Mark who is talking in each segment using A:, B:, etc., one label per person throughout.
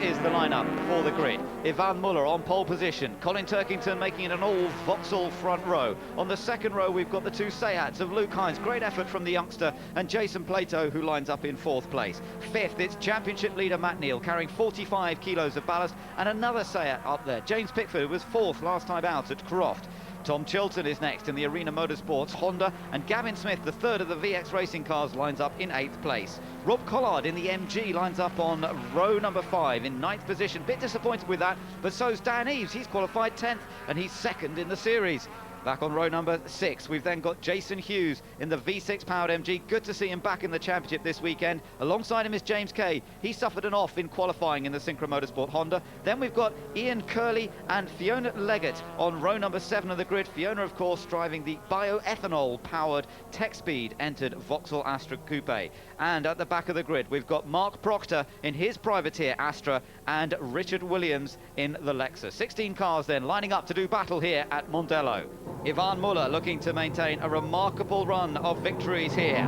A: is the lineup for the grid. Ivan Muller on pole position. Colin Turkington making it an all Vauxhall front row. On the second row, we've got the two Seats of Luke Hines. Great effort from the youngster, and Jason Plato, who lines up in fourth place. Fifth, it's championship leader Matt Neal, carrying 45 kilos of ballast, and another Seat up there. James Pickford was fourth last time out at Croft. Tom Chilton is next in the Arena Motorsports Honda, and Gavin Smith, the third of the VX Racing cars, lines up in 8th place. Rob Collard in the MG lines up on row number 5 in 9th position. Bit disappointed with that, but so's Dan Eaves. He's qualified 10th, and he's second in the series. Back on row number 6, we've then got Jason Hughes in the V6 powered MG. Good to see him back in the championship this weekend. Alongside him is James Kay. He suffered an off in qualifying in the Synchro Motorsport Honda. Then we've got Ian Curley and Fiona Leggett on row number 7 of the grid. Fiona, of course, driving the bioethanol powered Tech-Speed entered Vauxhall Astra Coupe. And at the back of the grid, we've got Mark Proctor in his privateer Astra and Richard Williams in the Lexus. 16 cars then lining up to do battle here at Mondello. Ivan Muller looking to maintain a remarkable run of victories here.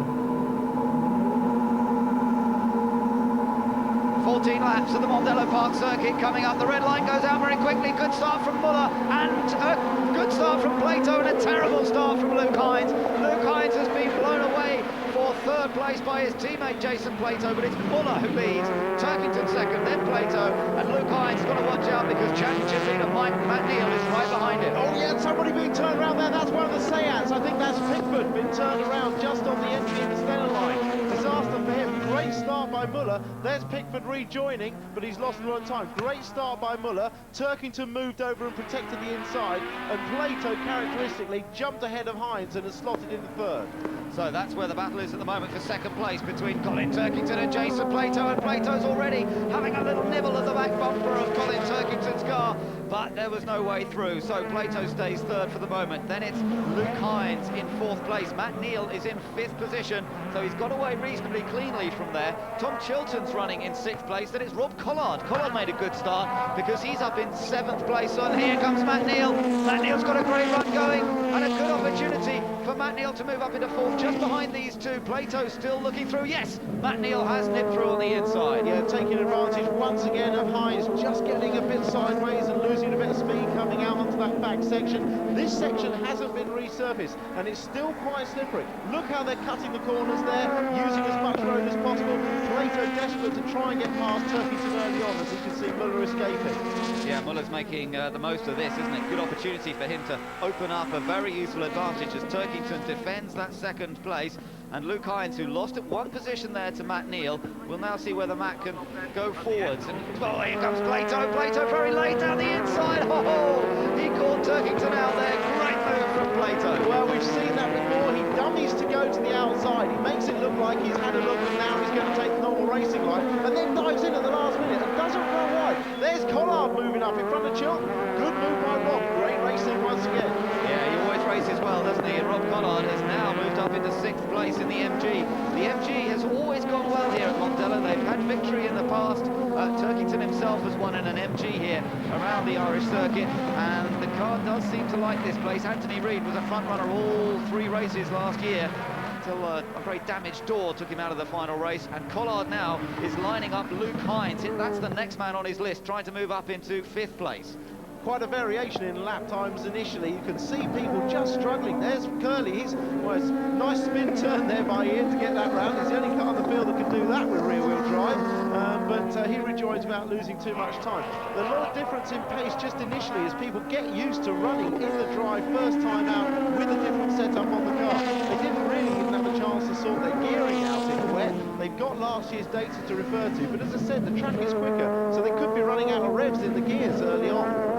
A: 14 laps of the Mondello Park circuit coming up. The red line goes out very quickly. Good start from Muller, and a good start from Plato, and a terrible start from Luke Hines. Luke Hines has been blown away for third place by his teammate Jason Plato, but it's Muller who leads. Turkington second, then Plato, and Luke Hines got to watch out because championship leader Matt Neal is right behind him.
B: Oh yeah, somebody being turned around there. That's one of the Seats. I think that's Pickford been turned around just on the entry in the center line. Disaster for him. Great start by Muller. There's Pickford rejoining, but he's lost a lot of time. Great start by Muller. Turkington moved over and protected the inside, and Plato characteristically jumped ahead of Hines and has slotted in the third.
A: So that's where the battle is at the moment for second place between Colin Turkington and Jason Plato, and Plato's already having a little nibble at the back bumper of Colin Turkington's car, but there was no way through, so Plato stays third for the moment. Then it's Luke Hines in fourth place. Matt Neal is in fifth position, so he's got away reasonably cleanly from there. Tom Chilton's running in sixth place. Then it's Rob Collard. Collard made a good start because he's up in seventh place. So here comes Matt Neal. Matt Neal's got a great run going, and a good opportunity for Matt Neal to move up into fourth, just behind these two. Plato still looking through. Yes, Matt Neal has nipped through on the inside.
B: Yeah, taking advantage once again of Hines, just getting a bit sideways and losing a bit of speed coming out onto that back section. This section hasn't been resurfaced, and it's still quite slippery. Look how they're cutting the corners there, using as much road as possible. Plato desperate to try and get past Turkington early on, as you can see Muller escaping.
A: Yeah, Muller's making the most of this, isn't it? Good opportunity for him to open up a very useful advantage as Turkington defends that second place. And Luke Hines, who lost at one position there to Matt Neal, will now see whether Matt can go forwards. And oh, here comes Plato. Plato very late down the inside. Oh, he caught Turkington out there. Great move from Plato.
B: Well, we've seen that before. He dummies to go to the outside. He makes it look like he's had a look, and now he's going to take the normal racing line, and then dives in at the last minute and doesn't go wide. There's Collard moving up in front of Chilton. Good move by Rob. Great racing once again.
A: Yeah, he always races well, doesn't he? And Rob Collard has now moved up into sixth place in the MG. The MG has always gone well here at Mondello. They've had victory in the past. Turkington himself has won in an MG here around the Irish circuit, and the car does seem to like this place. Anthony Reid was a front runner all 3 races last year, until a very damaged door took him out of the final race. And Collard now is lining up Luke Hines. That's the next man on his list, trying to move up into 5th place.
B: Quite a variation in lap times initially. You can see people just struggling. There's Curley. Well, it's a nice spin turn there by Ian to get that round. He's the only car in the field that can do that with rear-wheel drive, but he rejoins without losing too much time. There's a lot of difference in pace just initially as people get used to running in the drive first time out with a different setup on the car. They didn't really even have a chance to sort their gearing out in the wet. They've got last year's data to refer to, but as I said, the track is quicker, so they could be running out of revs in the gears early on.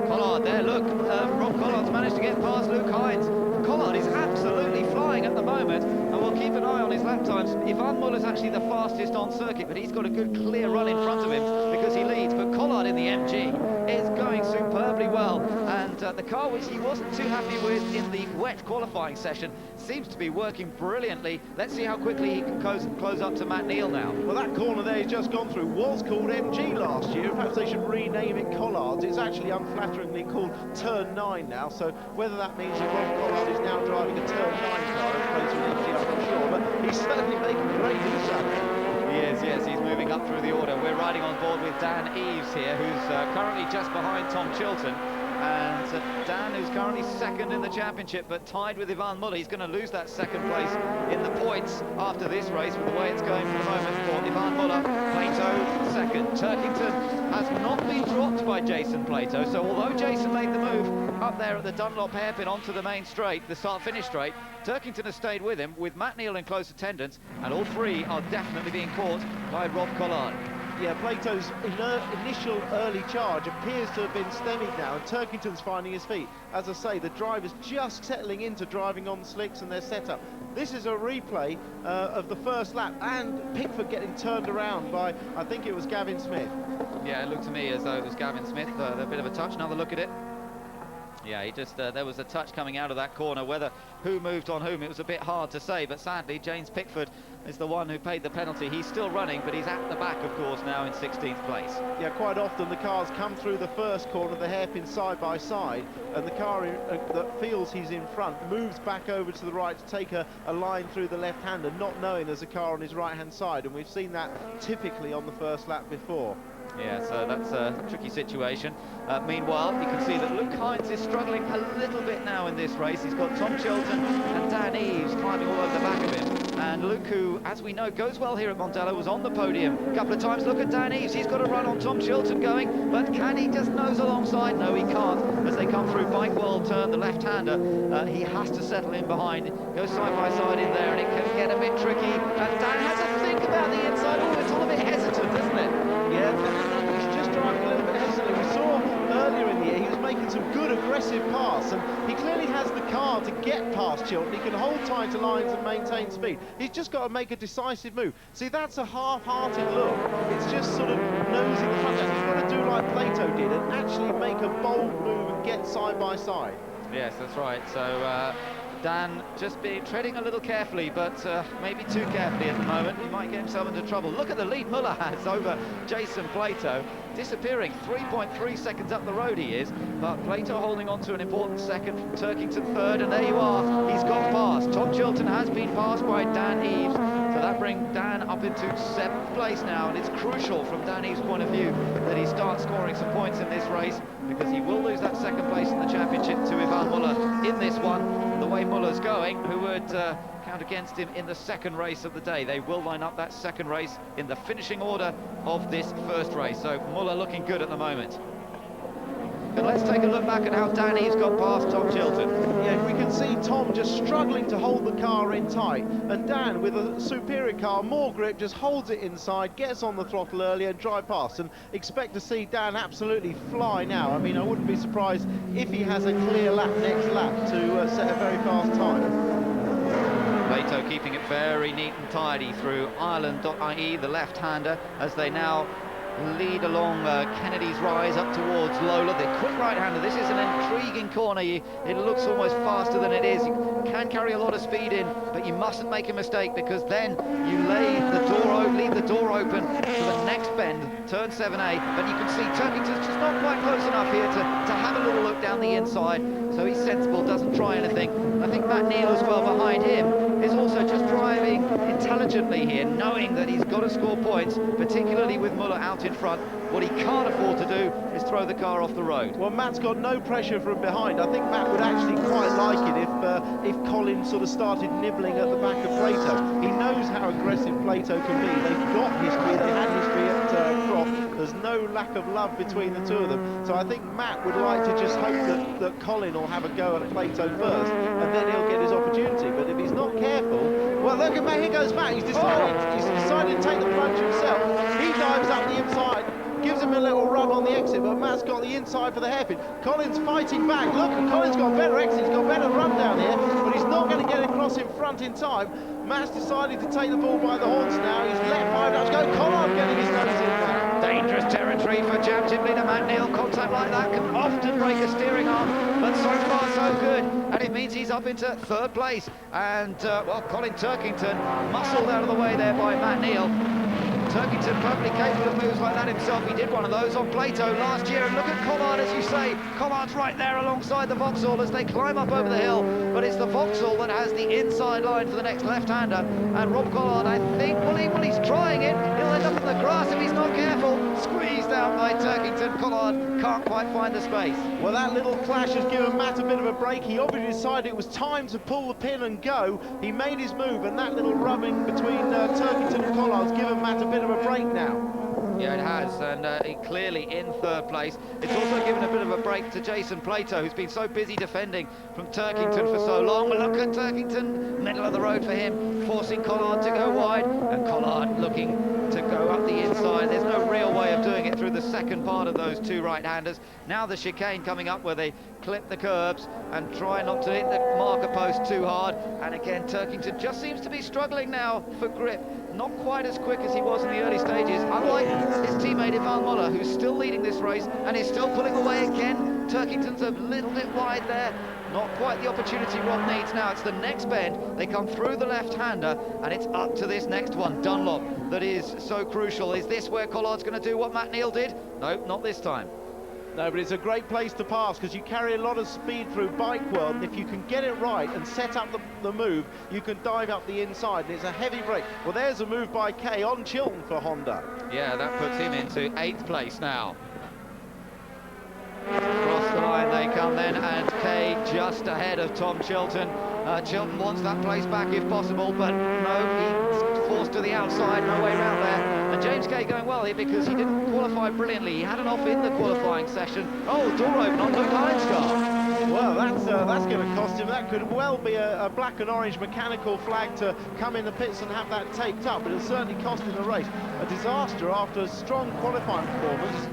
A: Collard there, look, Rob Collard's managed to get past Luke Hines. Collard is absolutely flying at the moment, and we'll keep an eye on his lap times. Ivan Muller's actually the fastest on circuit, but he's got a good clear run in front of him because he leads. But Collard in the MG is going superbly well, and the car which he wasn't too happy with in the wet qualifying session seems to be working brilliantly. Let's see how quickly he can close up to Matt Neal now.
B: Well, that corner there he's just gone through was called MG last year. Perhaps they should rename it Collards. It's actually unflatteringly called Turn 9 now, so whether that means that Rob Collard is now driving a Turn 9 car as opposed to an MG, I'm not sure, but he's certainly making great use of it.
A: He is, yes, he's moving up through the order. We're riding on board with Dan Eves here, who's currently just behind Tom Chilton. And Dan, who's currently second in the championship, but tied with Ivan Muller. He's going to lose that second place in the points after this race with the way it's going for the moment for Ivan Muller. Plato second. Turkington has not been dropped by Jason Plato, so although Jason made the move up there at the Dunlop hairpin onto the main straight, the start-finish straight, Turkington has stayed with him, with Matt Neal in close attendance, and all three are definitely being caught by Rob Collard.
B: Yeah, Plato's initial early charge appears to have been stemming now, and Turkington's finding his feet. As I say, the driver's just settling into driving on the slicks and their setup. This is a replay of the first lap, and Pickford getting turned around by, I think it was Gavin Smith.
A: Yeah, it looked to me as though it was Gavin Smith. A bit of a touch. Another look at it. Yeah, he just there was a touch coming out of that corner. Whether who moved on whom, it was a bit hard to say, but sadly James Pickford is the one who paid the penalty. He's still running, but he's at the back, of course, now in 16th place. Yeah,
B: quite often the cars come through the first corner, the hairpin side by side, and the car that feels he's in front moves back over to the right to take a line through the left-hander, not knowing there's a car on his right-hand side, and we've seen that typically on the first lap before.
A: Yeah, so that's a tricky situation. Meanwhile, you can see that Luke Hines is struggling a little bit now in this race. He's got Tom Chilton and Dan Eves climbing all over the back of him. And Luke, who, as we know, goes well here at Mondello, was on the podium a couple of times. Look at Dan Eves. He's got a run on Tom Chilton going, but can he just nose alongside? No, he can't. As they come through Bike World turn, the left-hander, he has to settle in behind. Goes side by side in there, and it can get a bit tricky. And Dan has to think about the inside. Oh, it's all a bit hesitant, isn't it?
B: Yeah, he's just driving a little bit hesitantly. We saw earlier in the year he was making some good aggressive pass, and he clearly has the car to get past Chilton. He can hold tight to lines and maintain speed. He's just got to make a decisive move. See, that's a half-hearted look. It's just sort of nosing the front. He's got to do like Plato did and actually make a bold move and get side by side.
A: Yes, that's right. So Dan just treading a little carefully, but maybe too carefully at the moment. He might get himself into trouble. Look at the lead Muller has over Jason Plato, disappearing 3.3 seconds up the road he is, but Plato holding on to an important second from Turkington third, and there you are, he's got past. Tom Chilton has been passed by Dan Eves, so that brings Dan up into 7th place now, and it's crucial from Dan Eves' point of view that he starts scoring some points in this race, because he will lose that second place in the championship to Ivan Muller in this one. The way Muller's going, who would count against him in the second race of the day. They will line up that second race in the finishing order of this first race. So Muller looking good at the moment. But let's take a look back at how Dan Eves got past Tom Chilton.
B: Yeah, we can see Tom just struggling to hold the car in tight, and Dan, with a superior car, more grip, just holds it inside, gets on the throttle early and drive past, and expect to see Dan absolutely fly now. I mean, I wouldn't be surprised if he has a clear lap next lap to set a very fast time.
A: Plato keeping it very neat and tidy through Ireland.ie, the left-hander, as they now lead along Kennedy's Rise up towards Lola, the quick right-hander. This is an intriguing corner. It looks almost faster than it is. You can carry a lot of speed in, but you mustn't make a mistake, because then you leave the door open to the next bend, turn 7A. But you can see Turkington's just not quite close enough here to have a little look down the inside, so he's sensible, doesn't try anything. I think Matt Neal as well behind him is also just driving intelligently here, knowing that he's got to score points, particularly with Muller out in front. What he can't afford to do is throw the car off the road.
B: Well, Matt's got no pressure from behind. I think Matt would actually quite like it if Colin sort of started nibbling at the back of Plato. He knows how aggressive Plato can be. They've got history. They had history at Croft. There's no lack of love between the two of them. So I think Matt would like to just hope that Colin will have a go at Plato first, and then he'll get his opportunity. But if he's not careful, well, look at Matt. Here goes Matt. He's decided to take the plunge himself. He dives up the inside, gives him a little run on the exit, but Matt's got the inside for the hairpin. Colin's fighting back. Look, Colin's got a better exit. He's got a better run down here, but he's not going to get across in front in time. Matt's decided to take the ball by the horns now. He's let 5 laps go. Collard getting his nose in there.
A: Dangerous territory for championship leader Matt Neal. Contact like that can often break a steering arm, but so far so good, and it means he's up into 3rd place. And well, Colin Turkington muscled out of the way there by Matt Neal. Turkington perfectly capable of moves like that himself. He did one of those on Plato last year. And look at Collard, as you say. Collard's right there alongside the Vauxhall as they climb up over the hill. But it's the Vauxhall that has the inside line for the next left-hander. And Rob Collard, I think, well, he's trying it. He'll end up in the grass if he's not careful. Squeezed out by Turkington. Collard can't quite find the space.
B: Well, that little clash has given Matt a bit of a break. He obviously decided it was time to pull the pin and go. He made his move, and that little rubbing between Turkington and Collard's given Matt a bit of a break now.
A: Yeah, it has, and he clearly in third place. It's also given a bit of a break to Jason Plato, who's been so busy defending from Turkington for so long. But look at Turkington, middle of the road for him, forcing Collard to go wide, and Collard looking to go up the inside. There's no real way of doing it through the second part of those two right-handers. Now the chicane coming up where they clip the curbs and try not to hit the marker post too hard. And again, Turkington just seems to be struggling now for grip. Not quite as quick as he was in the early stages, unlike his teammate Ivan Muller, who's still leading this race and is still pulling away again. Turkington's a little bit wide there. Not quite the opportunity Rob needs now. It's the next bend. They come through the left-hander, and it's up to this next one, Dunlop, that is so crucial. Is this where Collard's going to do what Matt Neal did? No, not this time.
B: No, but it's a great place to pass because you carry a lot of speed through Bike World, and if you can get it right and set up the move, you can dive up the inside, and it's a heavy break. Well, there's a move by Kay on Chilton for Honda.
A: Yeah, that puts him into 8th place now. Across the line they come then, and Kay just ahead of Tom Chilton. Chilton wants that place back if possible, but no, he's forced to the outside, no way around there. And James Kay going well here because he didn't qualify brilliantly. He had an off in the qualifying session. Oh, door open on Luke Hines' car.
B: Well, that's going to cost him. That could well be a black and orange mechanical flag to come in the pits and have that taped up, but it'll certainly cost him the race. A disaster after a strong qualifying performance.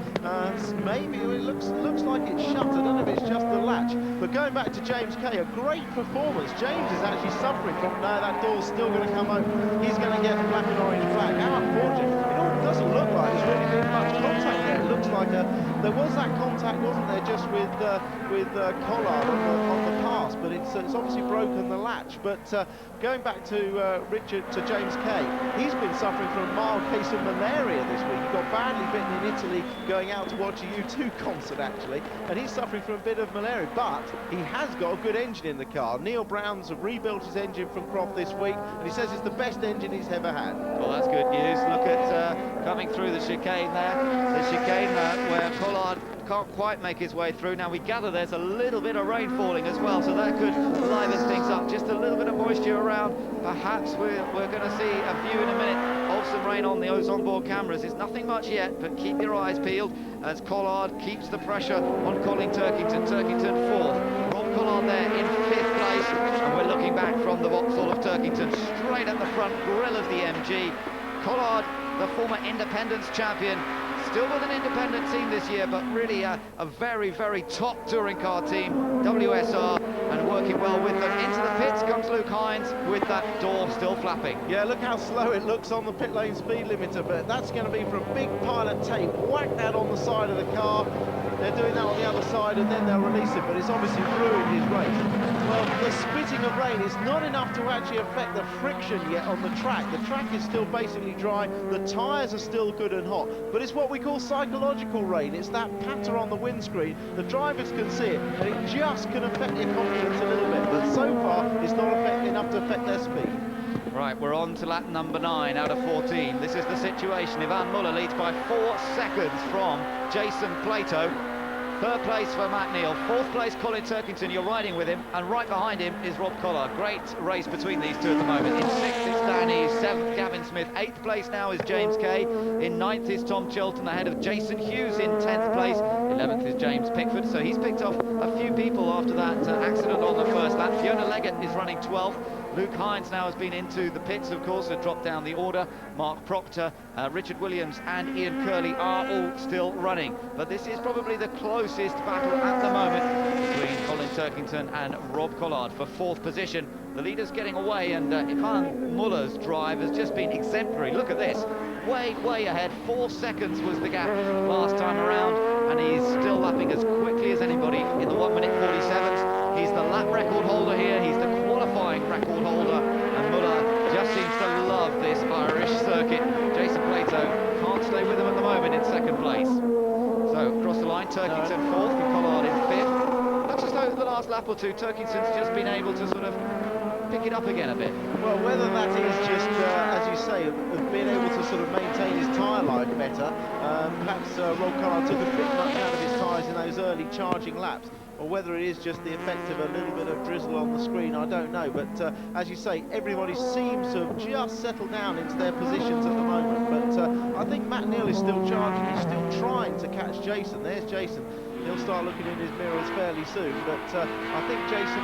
B: Maybe it looks like it's shut. I don't know if it's just the latch. But going back to James Kay, a great performance. James is actually suffering from, no, that door's still going to come open. He's going to get the black and orange flag. How unfortunate. It doesn't look like there's really been much contact there. It looks like there was that contact, wasn't there, just with Collard on the pass, but it's obviously broken the latch. But going back to James Kay, he's been suffering from a mild case of malaria this week. He got badly bitten in Italy going out to watch a U2 concert, actually, and he's suffering from a bit of malaria, but he has got a good engine in the car. Neil Brown's rebuilt his engine from Croft this week, and he says it's the best engine he's ever had.
A: Well, that's good news. Look at coming through the chicane there. The chicane where Collard can't quite make his way through. Now we gather there's a little bit of rain falling as well, so that could liven things up. Just a little bit of moisture around. Perhaps we're going to see a view in a minute of some rain on those onboard cameras. It's nothing much yet, but keep your eyes peeled as Collard keeps the pressure on Colin Turkington. Turkington 4th. Rob Collard there in 5th place, and we're looking back from the Vauxhall of Turkington straight at the front grille of the MG. Collard, the former Independence champion, still with an independent team this year, but really a very, very top touring car team, WSR, and working well with them. Into the pits comes Luke Hines with that door still flapping.
B: Yeah, look how slow it looks on the pit lane speed limiter, but that's going to be for a big pile of tape. Whack that on the side of the car. They're doing that on the other side, and then they'll release it, but it's obviously ruined his race. Well, the spitting of rain is not enough to actually affect the friction yet on the track. The track is still basically dry, the tyres are still good and hot, but it's what we call psychological rain. It's that patter on the windscreen. The drivers can see it, and it just can affect their confidence a little bit, but so far it's not enough to affect their speed.
A: Right, we're on to lap number 9 out of 14. This is the situation. Ivan Muller leads by 4 seconds from Jason Plato. 3rd place for Matt Neal, 4th place Colin Turkington, you're riding with him, and right behind him is Rob Collard. Great race between these two at the moment. In 6th is Danny, 7th Gavin Smith, 8th place now is James Kay, in 9th is Tom Chilton ahead of Jason Hughes in 10th place, 11th is James Pickford, so he's picked off a few people after that accident on the first lap. Fiona Leggett is running 12th. Luke Hines now has been into the pits, of course, and dropped down the order. Mark Proctor, Richard Williams and Ian Curley are all still running. But this is probably the closest battle at the moment between Colin Turkington and Rob Collard for 4th position. The leader's getting away, and Ivan Muller's drive has just been exemplary. Look at this. Way ahead. 4 seconds was the gap last time around, and he's still lapping as quickly as anybody in the 1 minute 47s. He's the lap record holder here. He's the qualifying record holder, and Muller just seems seems to love this Irish circuit. Jason Plato can't stay with him at the moment in second place. So across the line, Turkington fourth and Collard in fifth. Looks as though the last lap or two, Turkington's just been able to sort of pick it up again a bit.
B: Well, whether that is just, as you say, of being able to sort of maintain his tyre life better, perhaps Rob Collard took a bit much out of his tyres in those early charging laps, or whether it is just the effect of a little bit of drizzle on the screen, I don't know. But as you say, everybody seems to have just settled down into their positions at the moment. But I think Matt Neal is still charging. He's still trying to catch Jason. There's Jason. He'll start looking in his mirrors fairly soon. But I think Jason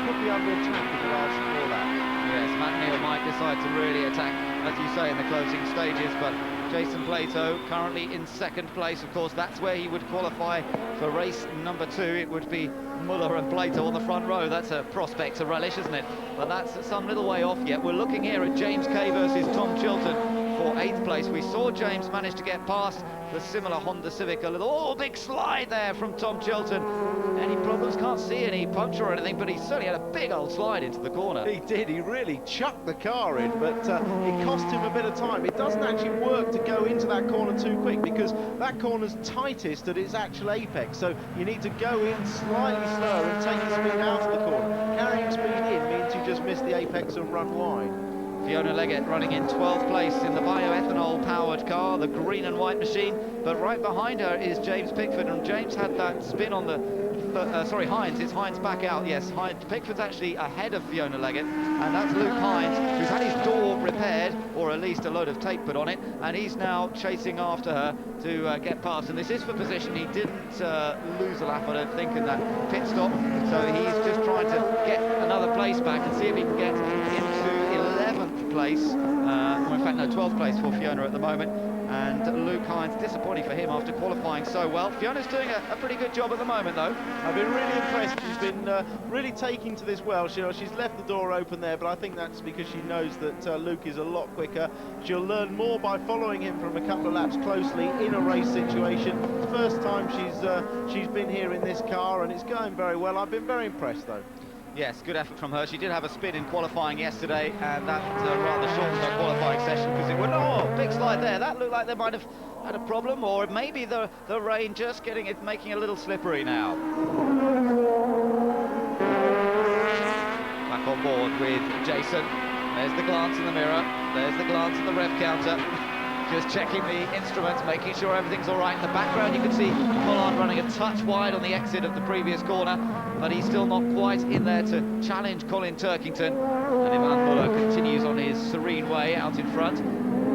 B: could be under attack in the last four laps.
A: Yes, Matt Neal might decide to really attack, as you say, in the closing stages, but Jason Plato currently in second place. Of course, that's where he would qualify for race number 2. It would be Muller and Plato on the front row. That's a prospect to relish, isn't it? But that's some little way off yet. We're looking here at James Kay versus Tom Chilton for 8th place. We saw James manage to get past the similar Honda Civic a little. Big slide there from Tom Chilton. Any problems? Can't see any puncture or anything, but he certainly had a big old slide into the corner.
B: He did. He really chucked the car in, but it cost him a bit of time. It doesn't actually work to go into that corner too quick, because that corner's tightest at its actual apex, so you need to go in slightly slower and take the speed out of the corner. Carrying speed in means you just miss the apex and run wide.
A: Fiona Leggett running in 12th place in the bioethanol powered car, the green and white machine, but right behind her is James Pickford, and James had that spin on the sorry, Hines, it's Hines back out, yes. Pickford's actually ahead of Fiona Leggett, and that's Luke Hines, who's had his door repaired, or at least a load of tape put on it, and he's now chasing after her to get past, and this is for position. He didn't lose a lap, I don't think, in that pit stop, so he's just trying to get another place back and see if he can get into 11th place, well, in fact no, 12th place for Fiona at the moment. And Luke Hines, disappointing for him after qualifying so well. Fiona's doing a pretty good job at the moment, though.
B: I've been really impressed. She's been really taking to this well. She's left the door open there, but I think that's because she knows that Luke is a lot quicker. She'll learn more by following him from a couple of laps closely in a race situation. First time she's been here in this car, and it's going very well. I've been very impressed, though.
A: Yes, good effort from her. She did have a spin in qualifying yesterday, and that rather shortened her qualifying session, because it went, oh, big slide there. That looked like they might have had a problem, or maybe the rain just making it a little slippery now. Back on board with Jason. There's the glance in the mirror. There's the glance at the rev counter. Just checking the instruments, making sure everything's all right. In the background, you can see Collard running a touch wide on the exit of the previous corner, but he's still not quite in there to challenge Colin Turkington. And Ivan Muller continues on his serene way out in front.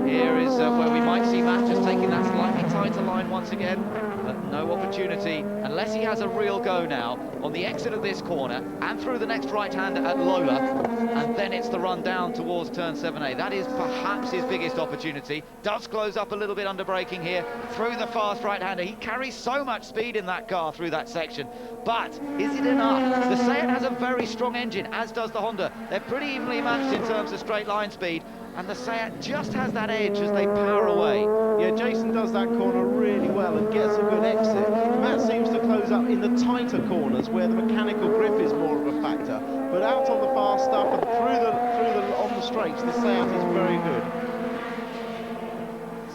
A: Here is where we might see Matt just taking that slightly tighter line once again, but no opportunity, unless he has a real go now, on the exit of this corner and through the next right-hander at Lola, and then it's the run down towards turn 7A. That is perhaps his biggest opportunity. Does close up a little bit under braking here, through the fast right-hander. He carries so much speed in that car through that section, but is it enough? The Seat has a very strong engine, as does the Honda. They're pretty evenly matched in terms of straight line speed, and the Seat just has that edge as they power away.
B: Yeah, Jason does that corner really well and gets a good exit. Matt seems to close up in the tighter corners where the mechanical grip is more of a factor. But out on the fast stuff and on the straights, the Seat is very good.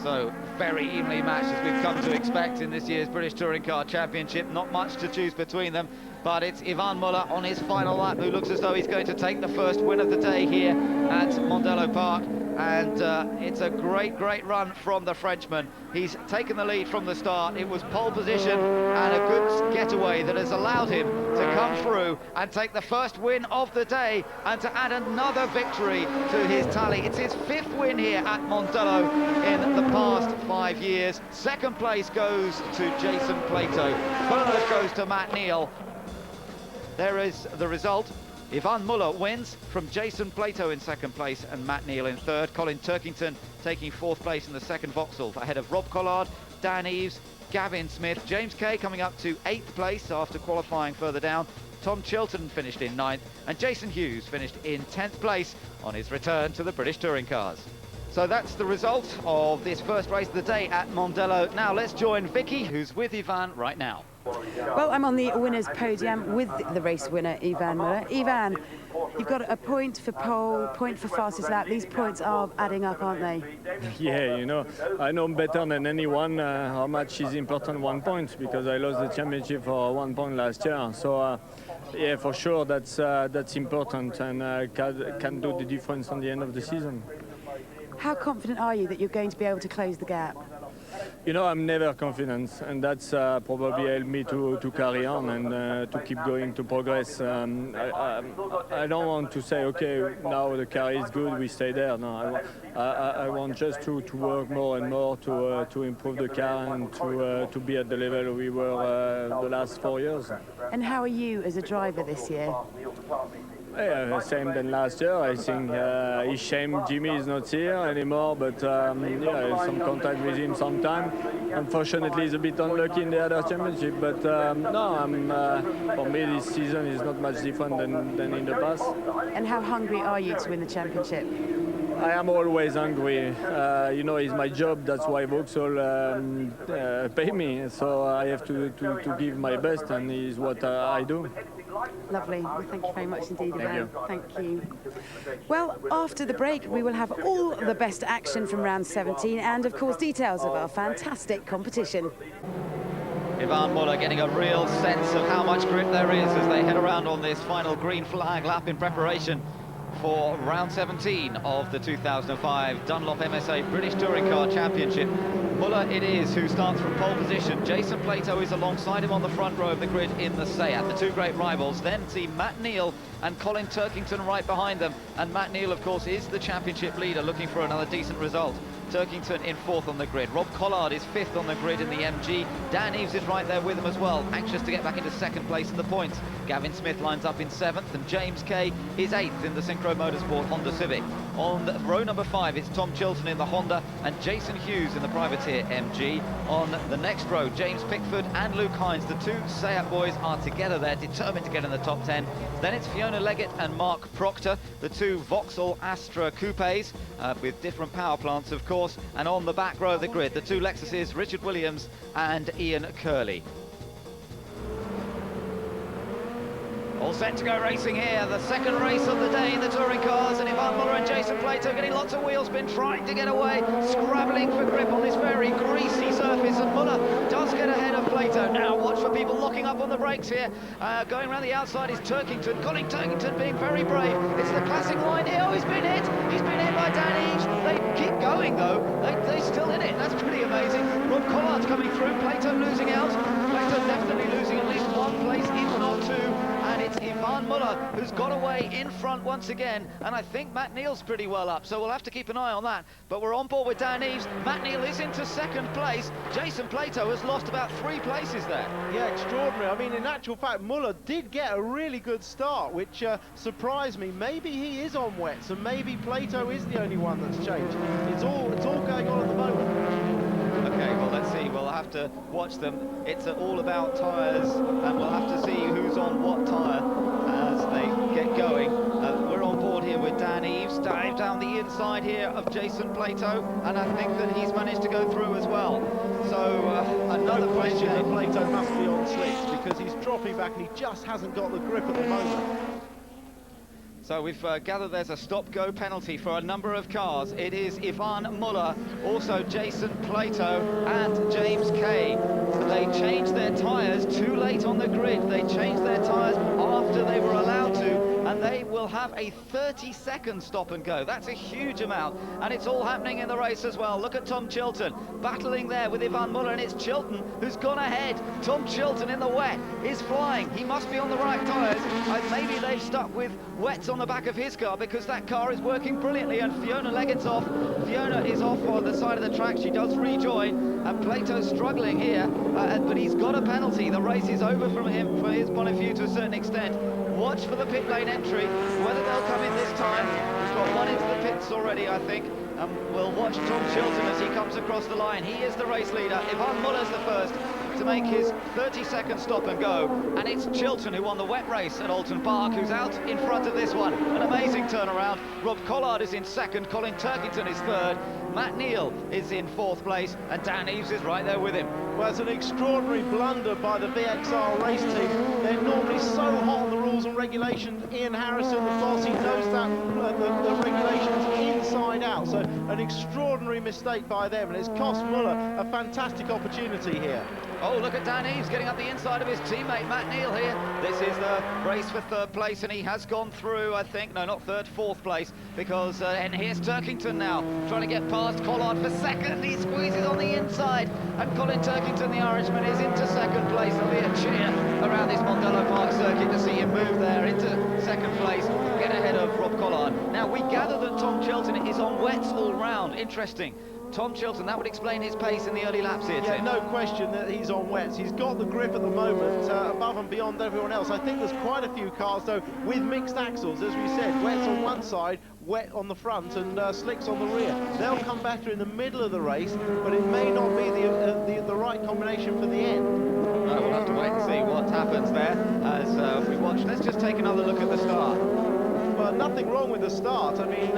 A: So, very evenly matched, as we've come to expect in this year's British Touring Car Championship. Not much to choose between them, but it's Ivan Muller on his final lap, who looks as though he's going to take the first win of the day here at Mondello Park. And it's a great run from the Frenchman. He's taken the lead from the start. It was pole position and a good getaway that has allowed him to come through and take the first win of the day and to add another victory to his tally. It's his 5th win here at Mondello in the past 5 years. Second place goes to Jason Plato. Third goes to Matt Neal. There is the result. Ivan Muller wins from Jason Plato in second place and Matt Neal in third. Colin Turkington taking 4th place in the second Vauxhall ahead of Rob Collard, Dan Eves, Gavin Smith. James Kay coming up to 8th place after qualifying further down. Tom Chilton finished in 9th and Jason Hughes finished in 10th place on his return to the British Touring Cars. So that's the result of this first race of the day at Mondello. Now let's join Vicky, who's with Ivan right now.
C: Well, I'm on the winners' podium with the race winner, Yvan Muller. Yvan, you've got a point for pole, point for fastest lap. These points are adding up, aren't they?
D: Yeah, you know, I know better than anyone how much is important 1 point, because I lost the championship for 1 point last year. So, yeah, for sure that's important, and can do the difference on the end of the season.
C: How confident are you that you're going to be able to close the gap?
D: You know, I'm never confident, and that's probably helped me to carry on and to keep going, to progress. I don't want to say, okay, now the car is good, we stay there. No, I want just to work more and more to improve the car and to be at the level we were the last 4 years.
C: And how are you as a driver this year?
D: Yeah, same than last year. I think it's shame Jimmy is not here anymore, but yeah, some contact with him sometime. Unfortunately, he's a bit unlucky in the other championship, but no, for me this season is not much different than in the past.
C: And how hungry are you to win the championship?
D: I am always hungry. You know, it's my job. That's why Vauxhall pay me. So I have to give my best, and it's what I do.
C: Lovely. Well, thank you very much indeed, Yvan.
D: Thank
C: Thank you. Well, after the break, we will have all the best action from round 17 and, of course, details of our fantastic competition.
A: Yvan Muller getting a real sense of how much grip there is as they head around on this final green flag lap in preparation for round 17 of the 2005 Dunlop MSA British Touring Car Championship. Muller it is who starts from pole position. Jason Plato is alongside him on the front row of the grid in the Seat. The two great rivals. Then see Matt Neal and Colin Turkington right behind them. And Matt Neal, of course, is the championship leader, looking for another decent result. Turkington in fourth on the grid. Rob Collard is fifth on the grid in the MG. Dan Eaves is right there with him as well, anxious to get back into second place in the points. Gavin Smith lines up in seventh, and James Kay is eighth in the Synchro Motorsport Honda Civic. On row number 5, it's Tom Chilton in the Honda and Jason Hughes in the Privateer MG. On the next row, James Pickford and Luke Hines, the two Seat boys, are together there, determined to get in the top 10. Then it's Fiona Leggett and Mark Proctor, the two Vauxhall Astra Coupes, with different power plants, of course. And on the back row of the grid, the two Lexuses, Richard Williams and Ian Curley. All set to go racing here, the second race of the day in the touring cars, and Yvan Muller and Jason Plato getting lots of wheel spin, trying to get away, scrabbling for grip on this very greasy surface, and Muller does get ahead of Plato. Now watch for people locking up on the brakes here. Going around the outside is Turkington, Colin Turkington being very brave. It's the classic line here. Oh, he's been hit by Dan Eaves. They keep going though, they're still in it. That's pretty amazing. Rob Collard's coming through, Plato losing out. Plato definitely losing at least one place, if not two. And it's Yvan Muller who's got away in front once again, and I think Matt Neal's pretty well up, so we'll have to keep an eye on that. But we're on board with Dan Eaves. Matt Neal is into second place. Jason Plato has lost about 3 places there.
B: Yeah, extraordinary. I mean, in actual fact, Muller did get a really good start, which surprised me. Maybe he is on wet, so maybe Plato is the only one that's changed. It's all going on at the moment.
A: Okay, well, let's see. We'll have to watch them. It's all about tyres, and we'll have to see who's on what tyre as they get going. We're on board here with Dan Eaves, dive down the inside here of Jason Plato, and I think that he's managed to go through as well. So another question
B: that Plato must be on slicks, because he's dropping back and he just hasn't got the grip at the moment.
A: So we've gathered there's a stop-go penalty for a number of cars. It is Yvan Muller, also Jason Plato and James Kay. They changed their tyres too late on the grid. They changed their tyres after they were allowed to, and they will have a 30-second stop and go. That's a huge amount, and it's all happening in the race as well. Look at Tom Chilton battling there with Yvan Muller, and it's Chilton who's gone ahead. Tom Chilton in the wet is flying. He must be on the right tyres. Maybe they've stuck with wets on the back of his car, because that car is working brilliantly, and Fiona Leggett's off. Fiona is off on the side of the track. She does rejoin, and Plato's struggling here, but he's got a penalty. The race is over from him, from his point of view, to a certain extent. Watch for the pit lane entry, whether they'll come in this time. We've got one into the pits already, I think. We'll watch Tom Chilton as he comes across the line. He is the race leader. Yvan Muller's the first to make his 30-second stop and go, and it's Chilton who won the wet race at Alton Park who's out in front of this one. An amazing turnaround. Rob Collard is in second, Colin Turkington is third, Matt Neal is in 4th place, and Dan Eaves is right there with him.
B: Well, it's an extraordinary blunder by the VXR race team. They're normally so hot on the rules and regulations. Ian Harrison, the boss, he knows that the regulations inside out. So an extraordinary mistake by them, and it's cost Muller a fantastic opportunity here.
A: Oh, look at Dan Eaves getting up the inside of his teammate Matt Neal here. This is the race for 3rd place, and he has gone through, I think, no, not 3rd, 4th place, because, and here's Turkington now, trying to get past Collard for 2nd. He squeezes on the inside, and Colin Turkington, the Irishman, is into 2nd place. There'll be a cheer around this Mondello Park circuit to see him move there into 2nd place, get ahead of Rob Collard. Now, we gather that Tom Chilton is on wets all round. Interesting. Tom Chilton, that would explain his pace in the early laps here,
B: Yeah,
A: Tim.
B: no question that he's on wets. He's got the grip at the moment, above and beyond everyone else. I think there's quite a few cars, though, with mixed axles, as we said. Wets on one side, wet on the front, and slicks on the rear. They'll come better in the middle of the race, but it may not be the right combination for the end.
A: We'll have to wait and see what happens there as we watch. Let's just take another look at the start.
B: Well, nothing wrong with the start. I mean,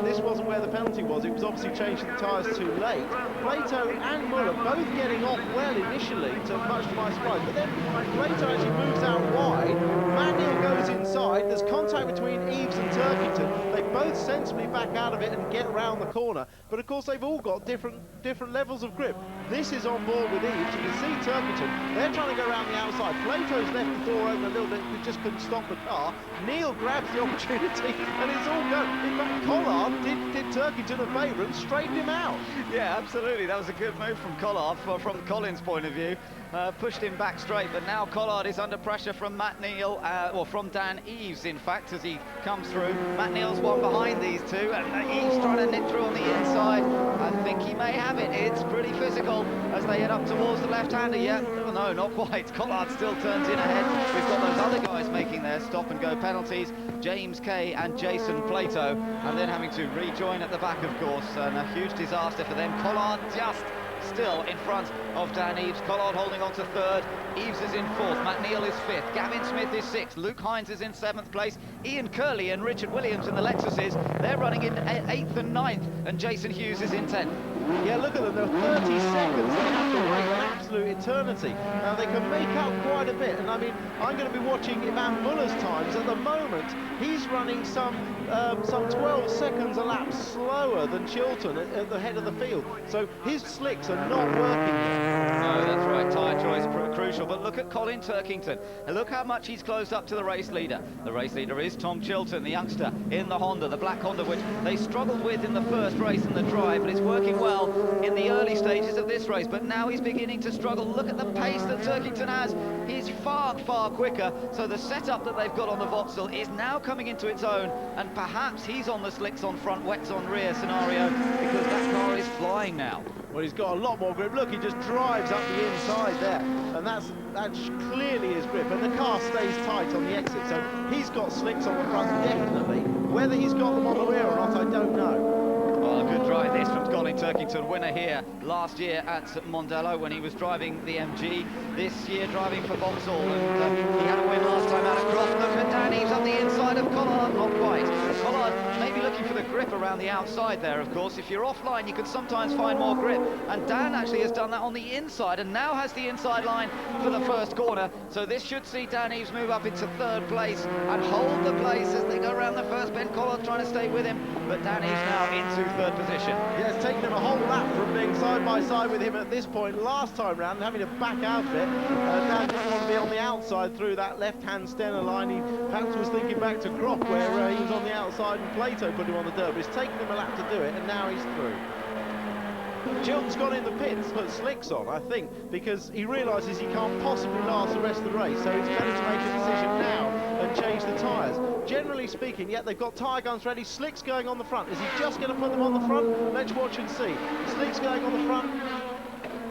B: this wasn't where the penalty was. It was obviously changing the tyres too late. Plato and Muller both getting off well initially, much to my surprise. But then Plato actually moves out wide. Matt Neal goes inside. There's contact between Eaves and Turkington. They both sensibly back out of it and get around the corner. But of course, they've all got different levels of grip. This is on board with Eaves. You can see Turkington. They're trying to go around the outside. Plato's left the door open a little bit. He just couldn't stop the car. Neal grabs the opportunity. And it's all going. In fact, Collard did Turkington a favour and straightened him out.
A: Yeah, absolutely. That was a good move from Collard, from Colin's point of view. Pushed him back straight, but now Collard is under pressure from Matt Neal, or from Dan Eaves, in fact, as he comes through. Matt Neal's one behind these two, and Eaves trying to nip through on the inside. I think he may have it. It's pretty physical as they head up towards the left-hander. Yeah, no, not quite. Collard still turns in ahead. We've got those other guys making their stop-and-go penalties, James Kay and Jason Plato, and then having to rejoin at the back, of course, and a huge disaster for them. Collard just still in front of Dan Eaves. Collard holding on to 3rd. Eaves is in 4th. Matt Neal is 5th. Gavin Smith is 6th. Luke Hines is in 7th place. Ian Curley and Richard Williams in the Lexuses, they're running in 8th and 9th. And Jason Hughes is in 10th.
B: Yeah, look at them. They're 30 seconds. They have to wait an absolute eternity. Now, they can make up quite a bit. And, I mean, I'm going to be watching Ivan Muller's times. At the moment, he's running some 12 seconds a lap slower than Chilton at the head of the field. So his slicks are not working yet.
A: No, that's right. Tyre choice crucial. But look at Colin Turkington. And look how much he's closed up to the race leader. The race leader is Tom Chilton, the youngster in the Honda, the black Honda, which they struggled with in the first race in the drive, but it's working well in the early stages of this race. But now he's beginning to struggle. Look at the pace that Turkington has. He's far, far quicker. So the setup that they've got on the Vauxhall is now coming into its own, and perhaps he's on the slicks on front, wets on rear scenario, because that car is flying now.
B: Well, he's got a lot more grip. Look, he just drives up the inside there, and that's clearly his grip, and the car stays tight on the exit, so he's got slicks on the front, definitely. Whether he's got them on the rear or not, I don't know.
A: Well, a good drive this from Colin Turkington, winner here last year at Mondello when he was driving the MG, this year driving for Vauxhall, and he had a win last time out at Croft. Look at Dan Eaves on the inside of Collard, not quite. Collard maybe looking for the grip around the outside there, of course. If you're offline, you can sometimes find more grip, and Dan actually has done that on the inside, and now has the inside line for the first corner, so this should see Dan Eaves move up into 3rd place and hold the place as they go around the first bend. Collard trying to stay with him, but Dan Eaves now into 3rd position.
B: Yeah, it's taken him a whole lap from being side by side with him at this point last time round and having to back out of it. Dan didn't want to be on the outside through that left-hand Stenner line. He perhaps was thinking back to Croft, where he was on the outside and Plato put him on the dirt, but it's taken him a lap to do it, and now he's through. Chilton's gone in the pits, put slicks on, I think, because he realises he can't possibly last the rest of the race, so he's better to make a decision now and change the tyres. Generally speaking, yeah, they've got tyre guns ready, slicks going on the front. Is he just going to put them on the front? Let's watch and see. Slicks going on the front.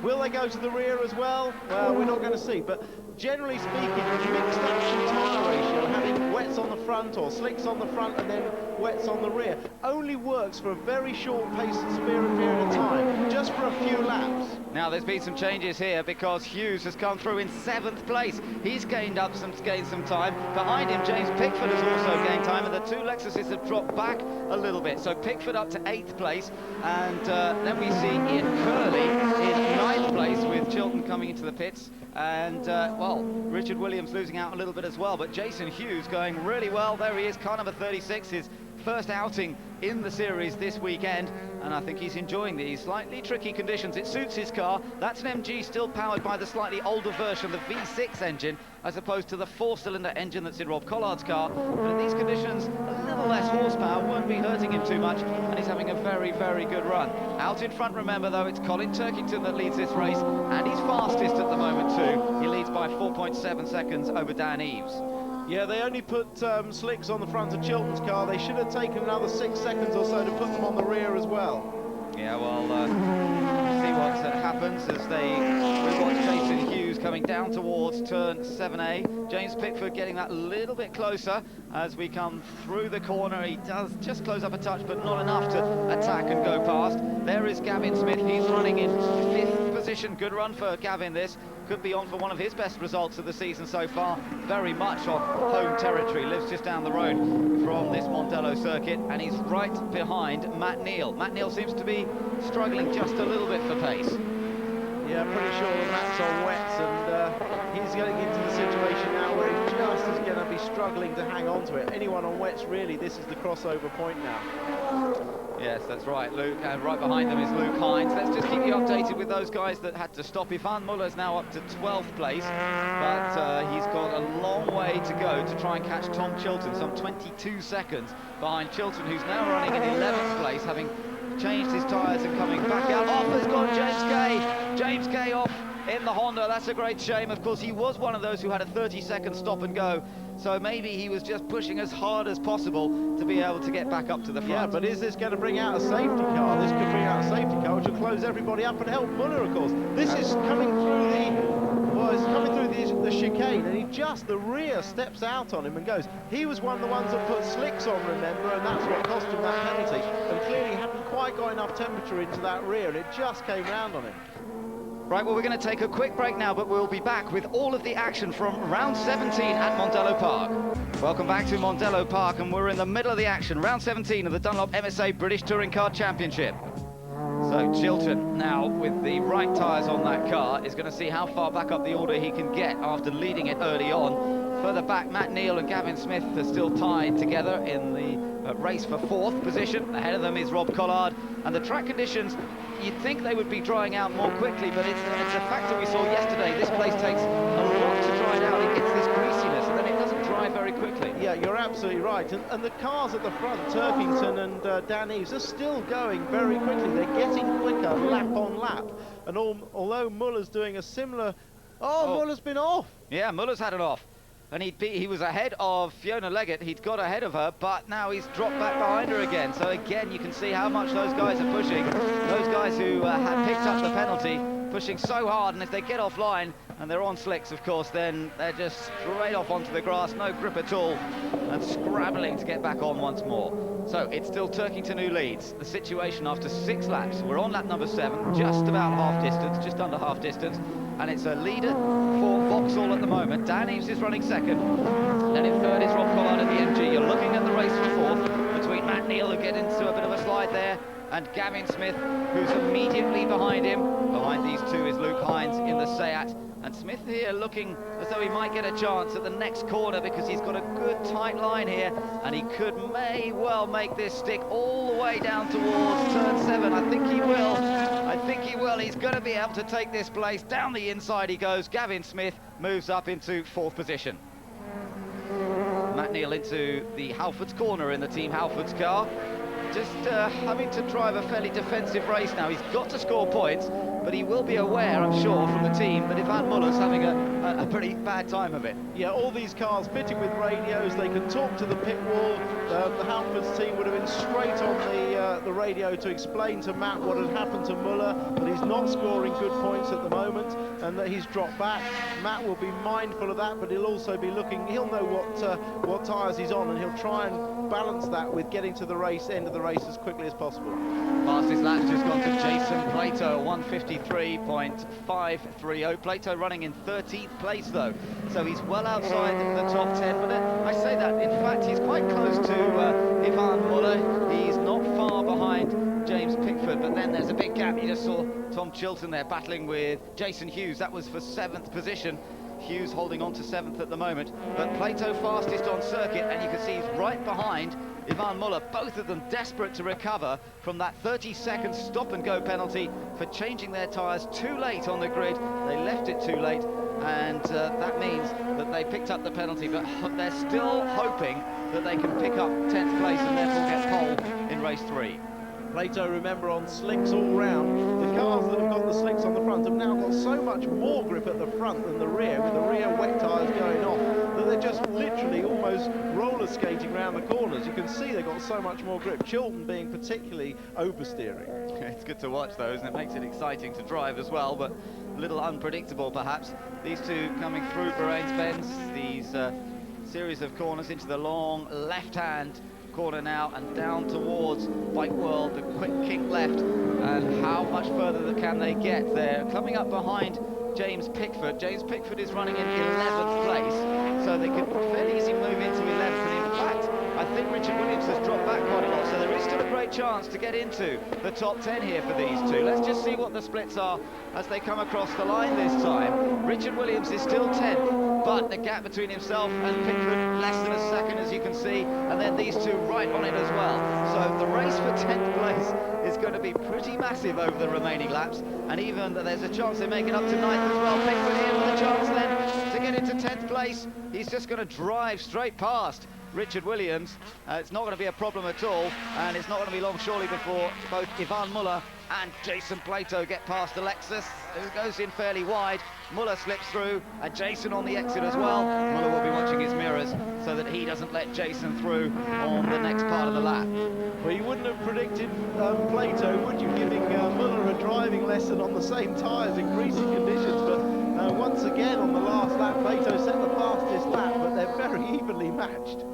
B: Will they go to the rear as well? Well, we're not going to see, but generally speaking, mixed action tyre ratio, having wets on the front or slicks on the front and then wets on the rear only works for a very short paced period of time, just for a few laps.
A: Now there's been some changes here because Hughes has come through in 7th place. He's gained some time. Behind him, James Pickford has also gained time, and the two Lexuses have dropped back a little bit. So Pickford up to 8th place, and then we see Ian Curley in 9th place with Chilton coming into the pits. And, well, Richard Williams losing out a little bit as well, but Jason Hughes going really well. There he is, car number 36, his first outing in the series this weekend, and I think he's enjoying these slightly tricky conditions. It suits his car. That's an MG still powered by the slightly older version, the V6 engine, as opposed to the 4-cylinder engine that's in Rob Collard's car. But in these conditions, a little less horsepower won't be hurting him too much, and he's having a very, very good run. Out in front, remember, though, it's Colin Turkington that leads this race, and he's fastest at the moment, too. He leads by 4.7 seconds over Dan Eaves.
B: Yeah, they only put slicks on the front of Chilton's car. They should have taken another 6 seconds or so to put them on the rear as well.
A: Yeah, well, see what happens as we watch Jason Hughes coming down towards turn 7A. James Pickford getting that a little bit closer as we come through the corner. He does just close up a touch, but not enough to attack and go past. There is Gavin Smith. He's running in 5th position. Good run for Gavin, this. Could be on for one of his best results of the season so far. Very much off home territory. Lives just down the road from this Mondello circuit, and he's right behind Matt Neal. Matt Neal seems to be struggling just a little bit for pace.
B: Yeah, pretty sure that Matt's on wets, and he's getting into the situation now where he just is going to be struggling to hang on to it. Anyone on wets, really, this is the crossover point now.
A: Yes, that's right, Luke, and right behind them is Luke Hines. Let's just keep you updated with those guys that had to stop. Ivan Muller's now up to 12th place, but he's got a long way to go to try and catch Tom Chilton, some 22 seconds behind Chilton, who's now running in 11th place, having changed his tyres and coming back out. Off has gone James Kay. James Kay off in the Honda. That's a great shame. Of course, he was one of those who had a 30-second stop and go, so maybe he was just pushing as hard as possible to be able to get back up to the front.
B: Yeah, but is this going to bring out a safety car? This could bring out a safety car, which will close everybody up and help Muller, of course. This is coming through the chicane, and he just, the rear steps out on him and goes. He was one of the ones that put slicks on, remember, and that's what cost him that penalty. And clearly hadn't quite got enough temperature into that rear, and it just came round on him.
A: Right, well, we're going to take a quick break now, but we'll be back with all of the action from round 17 at Mondello Park. Welcome back to Mondello Park, and we're in the middle of the action, round 17 of the Dunlop MSA British Touring Car Championship. So Chilton now, with the right tyres on that car, is going to see how far back up the order he can get after leading it early on. Further back, Matt Neal and Gavin Smith are still tied together in the race for 4th position. Ahead of them is Rob Collard, and the track conditions, you'd think they would be drying out more quickly, but it's a factor we saw yesterday. This place takes a lot to dry out. It gets this greasiness, and then it doesn't dry very quickly.
B: Yeah, you're absolutely right. And the cars at the front, Turkington and Dan Eaves, are still going very quickly. They're getting quicker lap on lap. And although Muller's doing a similar... Oh, Muller's been off.
A: Yeah, Muller's had it off. And he was ahead of Fiona Leggett. He'd got ahead of her, but now he's dropped back behind her again. So again, you can see how much those guys are pushing. Those guys who had picked up the penalty, pushing so hard, and if they get offline, and they're on slicks, of course, then they're just straight off onto the grass, no grip at all, and scrabbling to get back on once more. So it's still Turkington who leads. The situation after 6 laps, we're on lap number 7, just about half distance, just under half distance, and it's a leader for Vauxhall at the moment. Dan Eaves is running second, then in third is Rob Collard at the MG. You're looking at the race for 4th between Matt Neal, who get into a bit of a slide there, and Gavin Smith, who's immediately behind him. Behind these two is Luke Hines in the Seat, and Smith here looking as though he might get a chance at the next corner because he's got a good tight line here, and he may well make this stick all the way down towards turn 7. I think he will. I think he will. He's going to be able to take this place. Down the inside he goes. Gavin Smith moves up into 4th position. Matt Neal into the Halfords corner in the Team Halfords car. Just having to drive a fairly defensive race now. He's got to score points, but he will be aware, I'm sure, from the team that Ivan Muller's having a pretty bad time of it.
B: Yeah, all these cars fitted with radios, they can talk to the pit wall. The Halfords team would have been straight on the radio to explain to Matt what had happened to Muller, that he's not scoring good points at the moment and that he's dropped back. Matt will be mindful of that, but he'll also be looking, he'll know what tyres he's on, and he'll try and balance that with getting to the end of the race as quickly as possible.
A: Fastest lap's just gone to Jason Plato, 1:53.530. Plato running in 13th place though, so he's well outside the top 10. But I say that, in fact, he's quite close to Ivan Muller. He's not far behind James Pickford, but then there's a big gap. You just saw Tom Chilton there battling with Jason Hughes. That was for 7th position. Hughes holding on to 7th at the moment, but Plato fastest on circuit, and you can see he's right behind Ivan Muller, both of them desperate to recover from that 30-second stop-and-go penalty for changing their tyres too late on the grid. They left it too late, and that means that they picked up the penalty, but they're still hoping that they can pick up 10th place and therefore get pole in race 3.
B: Plato, remember, on slicks all round. The cars that have got the slicks on the front have now got so much more grip at the front than the rear, with the rear wet tyres going off, that they're just literally almost roller skating around the corners. You can see they've got so much more grip. Chilton being particularly oversteering.
A: It's good to watch those, and it makes it exciting to drive as well, but a little unpredictable perhaps. These two coming through Bahrain's Bends, these series of corners into the long left-hand corner now and down towards Bike World, the quick kick left, and how much further can they get? They're coming up behind James Pickford. James Pickford is running in 11th place, so they could fairly easily move into 11th, and in fact I think Richard Williams has dropped back quite a lot, so there is still a great chance to get into the top 10 here for these two. Let's just see what the splits are as they come across the line this time. Richard Williams is still 10th, but the gap between himself and Pickford less than a second, as you can see, and then these two right on it as well. So the race for 10th place is going to be pretty massive over the remaining laps, and even there's a chance they make it up to 9th as well. Pickford here with a chance then to get into 10th place. He's just going to drive straight past Richard Williams. It's not going to be a problem at all, and it's not going to be long surely before both Ivan Muller and Jason Plato get past Alexis, who goes in fairly wide. Muller slips through, and Jason on the exit as well. Muller will be watching his mirrors so that he doesn't let Jason through on the next part of the lap.
B: Well, you wouldn't have predicted Plato, would you, giving Muller a driving lesson on the same tyres in greasy conditions, but once again on the last lap, Plato set the fastest lap, but they're very evenly matched.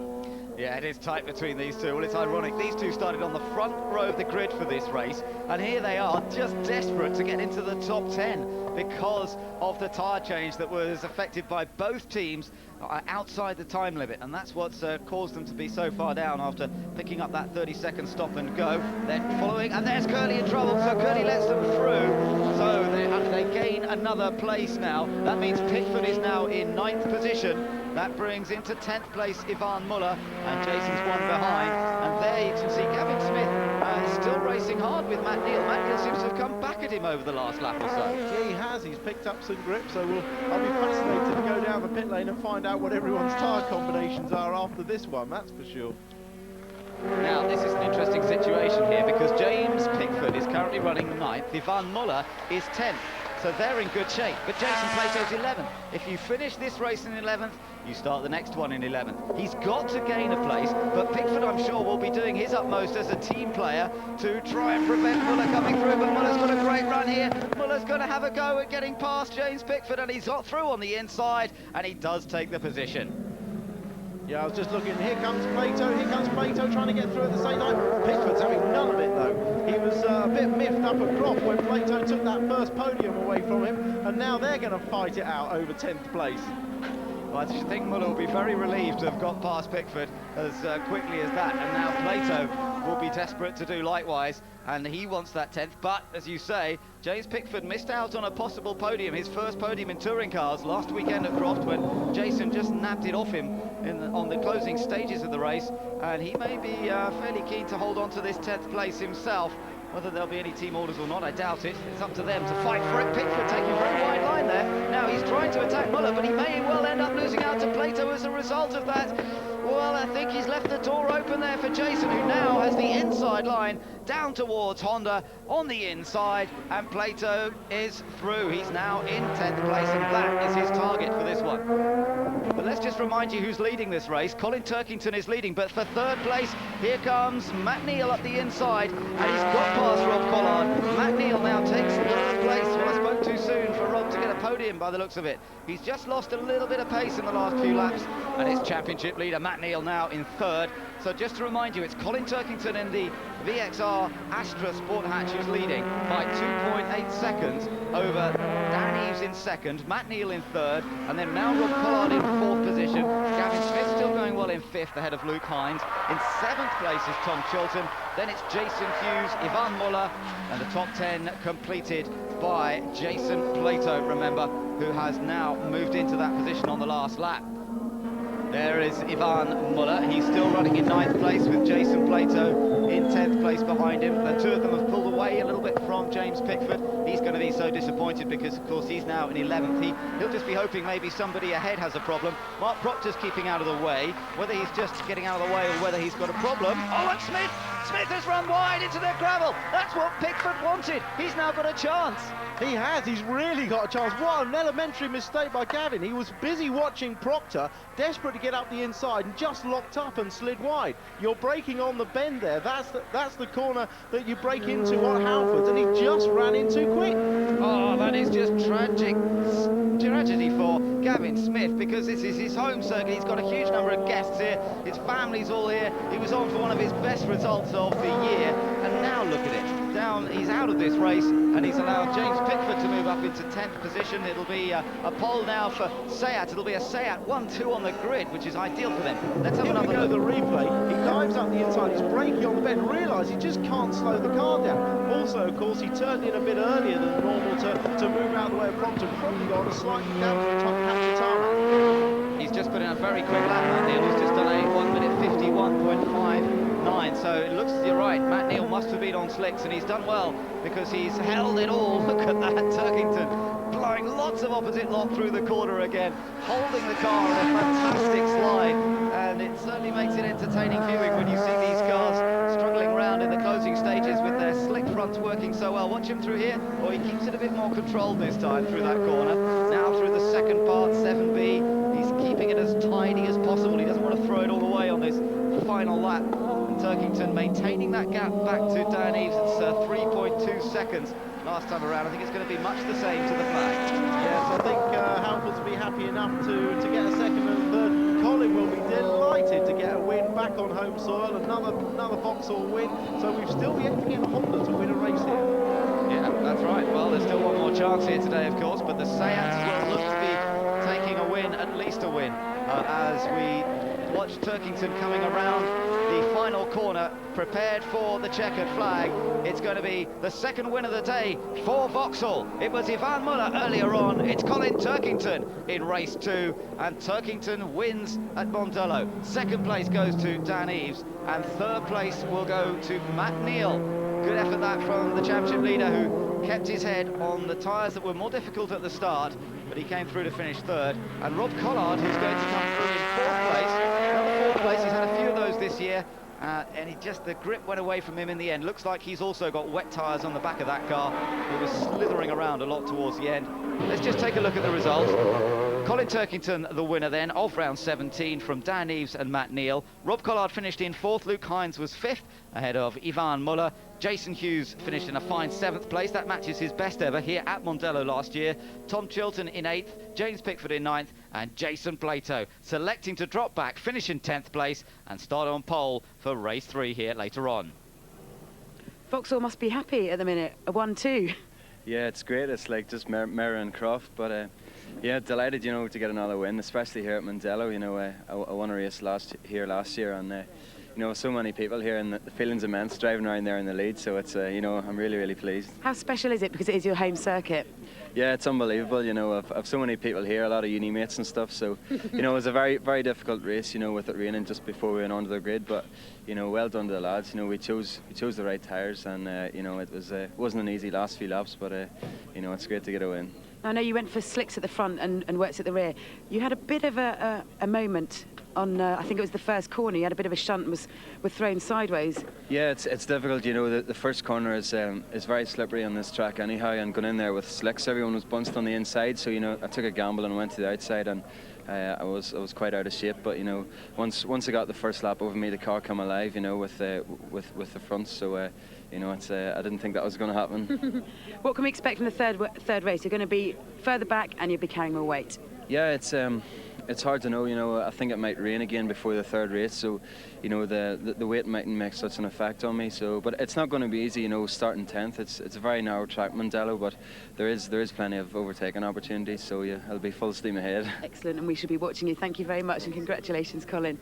A: Yeah, it is tight between these two. Well, it's ironic. These two started on the front row of the grid for this race, and here they are, just desperate to get into the top 10 because of the tyre change that was affected by both teams outside the time limit, and that's what's caused them to be so far down after picking up that 30-second stop and go. They're following, and there's Curly in trouble, so Curly lets them through. So they gain another place now. That means Pickford is now in 9th position. That brings into 10th place Ivan Muller, and Jason's one behind. And there you can see Gavin Smith is still racing hard with Matt Neal. Matt Neal seems to have come back at him over the last lap or so.
B: Yeah, he has. He's picked up some grip, so I'll be fascinated to go down the pit lane and find out what everyone's tyre combinations are after this one, that's for sure.
A: Now, this is an interesting situation here because James Pickford is currently running 9th, Ivan Muller is 10th. So they're in good shape, but Jason Plato's 11th. If you finish this race in 11th, you start the next one in 11th. He's got to gain a place, but Pickford, I'm sure, will be doing his utmost as a team player to try and prevent Muller coming through, but Muller's got a great run here. Muller's going to have a go at getting past James Pickford, and he's got through on the inside, and he does take the position.
B: Yeah, I was just looking, here comes Plato trying to get through at the same time. Pickford's having none of it though. He was a bit miffed up at Croft when Plato took that first podium away from him, and now they're going to fight it out over 10th place.
A: Well, I think Muller will be very relieved to have got past Pickford as quickly as that, and now Plato will be desperate to do likewise, and he wants that 10th, but as you say, James Pickford missed out on a possible podium, his first podium in touring cars last weekend at Croft when Jason just nabbed it off him on the closing stages of the race, and he may be fairly keen to hold on to this 10th place himself. Whether there'll be any team orders or not, I doubt it. It's up to them to fight for it. Pickford taking a very wide line there. Now he's trying to attack Muller, but he may well end up losing out to Plato as a result of that. Well, I think he's left the door open there for Jason, who now has the inside line down towards Honda on the inside, and Plato is through. He's now in 10th place, and that is his target for this one. But let's just remind you who's leading this race. Colin Turkington is leading, but for 3rd place, here comes Matt Neal up the inside, and he's got past Rob Collard. Matt Neal now takes 3rd place. Well, I spoke too soon for Rob to get a podium by the looks of it. He's just lost a little bit of pace in the last few laps, and his championship leader, Matt Neal, now in 3rd. So just to remind you, it's Colin Turkington in the VXR Astra Sport Hatch who's leading by 2.8 seconds over Dan Eves in 2nd, Matt Neal in 3rd, and then now Rob Collard in 4th position. Gavin Smith still going well in 5th ahead of Luke Hines. In 7th place is Tom Chilton. Then it's Jason Hughes, Ivan Muller, and the top 10 completed by Jason Plato, remember, who has now moved into that position on the last lap. There is Ivan Muller. He's still running in 9th place with Jason Plato in 10th place behind him. The two of them have pulled away a little bit from James Pickford. He's going to be so disappointed because, of course, he's now in 11th. He'll just be hoping maybe somebody ahead has a problem. Mark Proctor's keeping out of the way. Whether he's just getting out of the way or whether he's got a problem. Oh, and Smith has run wide into the gravel. That's what Pickford wanted. He's now got a chance.
B: He has, he's really got a chance. What an elementary mistake by Gavin. He was busy watching Proctor, desperate to get up the inside, and just locked up and slid wide. You're braking on the bend there. That's the corner that you brake into on Halfords, and he just ran in too quick.
A: Oh, that is just tragedy for Gavin Smith, because this is his home circuit. He's got a huge number of guests here. His family's all here. He was on for one of his best results of the year, and now look at it. He's out of this race, and he's allowed James Pickford to move up into 10th position. It'll be a pole now for Seat. It'll be a Seat 1-2 on the grid, which is ideal for them. Let's have another look.
B: The replay. He dives up the inside. He's braking on the bend. Realised he just can't slow the car down. Also, of course, he turned in a bit earlier than normal to move out of the way of Proctor. Probably got a slightly down capture time.
A: He's just put in a very quick lap. Matt Neal has just done a 1 minute 51.59. So it looks, you're right, Matt Neal must have been on slicks, and he's done well because he's held it all. Look at that, Turkington blowing lots of opposite lock through the corner again, holding the car in a fantastic slide, and it certainly makes it entertaining viewing when you see these cars struggling around in the closing stages with their slick fronts working so well. Watch him through here. Oh, he keeps it a bit more controlled this time through that corner. Now through the second part, 7B, he's keeping it as tidy as possible. He doesn't want to throw it all away on this final lap. And Turkington maintaining that gap back to Dan Eves. It's 3.2 seconds last time around. I think it's going to be much the same to the flag.
B: Yes, I think Halfords will be happy enough to get a second and third. Colin will be delighted to get a win back on home soil, another Vauxhall win. So we've still yet to get Honda to win a race here.
A: Yeah, that's right. Well, there's still one more chance here today, of course, but the Seats will look to be taking a win, at least a win, as we watch Turkington coming around the final corner, prepared for the checkered flag. It's going to be the second win of the day for Vauxhall. It was Ivan Muller earlier on. It's Colin Turkington in race 2, and Turkington wins at Mondello. Second place goes to Dan Eves, and third place will go to Matt Neal. Good effort that from the championship leader, who kept his head on the tyres that were more difficult at the start, but he came through to finish third. And Rob Collard, who's going to come through in 4th place. Another 4th place, he's had a few of those this year, and the grip went away from him in the end. Looks like he's also got wet tyres on the back of that car. He was slithering around a lot towards the end. Let's just take a look at the results. Colin Turkington, the winner then of round 17 from Dan Eves and Matt Neal. Rob Collard finished in 4th. Luke Hines was 5th, ahead of Ivan Muller. Jason Hughes finished in a fine 7th place. That matches his best ever here at Mondello last year. Tom Chilton in 8th, James Pickford in 9th, and Jason Plato selecting to drop back, finish in 10th place, and start on pole for race 3 here later on.
C: Vauxhall must be happy at the minute, a 1-2.
E: Yeah, it's great. It's like just mirror and Croft, but yeah, delighted, you know, to get another win, especially here at Mondello. You know, I won a race last year, and you know, so many people here, and the feeling's immense driving around there in the lead. So it's, you know, I'm really, really pleased.
C: How special is it because it is your home circuit?
E: Yeah, it's unbelievable. You know, I've so many people here, a lot of uni mates and stuff. So, you know, it was a very, very difficult race. You know, with it raining just before we went onto the grid. But, you know, well done to the lads. You know, we chose the right tyres, and you know, it wasn't an easy last few laps, but you know, it's great to get a win.
C: I know you went for slicks at the front and works at the rear. You had a bit of a moment on, I think it was the first corner. You had a bit of a shunt, were thrown sideways.
E: Yeah, it's difficult. You know, the first corner is very slippery on this track anyhow, and going in there with slicks, everyone was bunched on the inside. So, you know, I took a gamble and went to the outside, and I was quite out of shape. But, you know, once I got the first lap over me, the car came alive. You know, with the front. So. You know, I didn't think that was going to happen.
C: What can we expect in the third race? You're going to be further back and you'll be carrying more weight.
E: Yeah, it's hard to know. You know, I think it might rain again before the third race, so you know the weight mightn't make such an effect on me. So, but it's not going to be easy. You know, starting 10th, it's a very narrow track, Mondello, but there is plenty of overtaking opportunities. So yeah, I'll be full steam ahead.
C: Excellent, and we should be watching you. Thank you very much, and congratulations, Colin.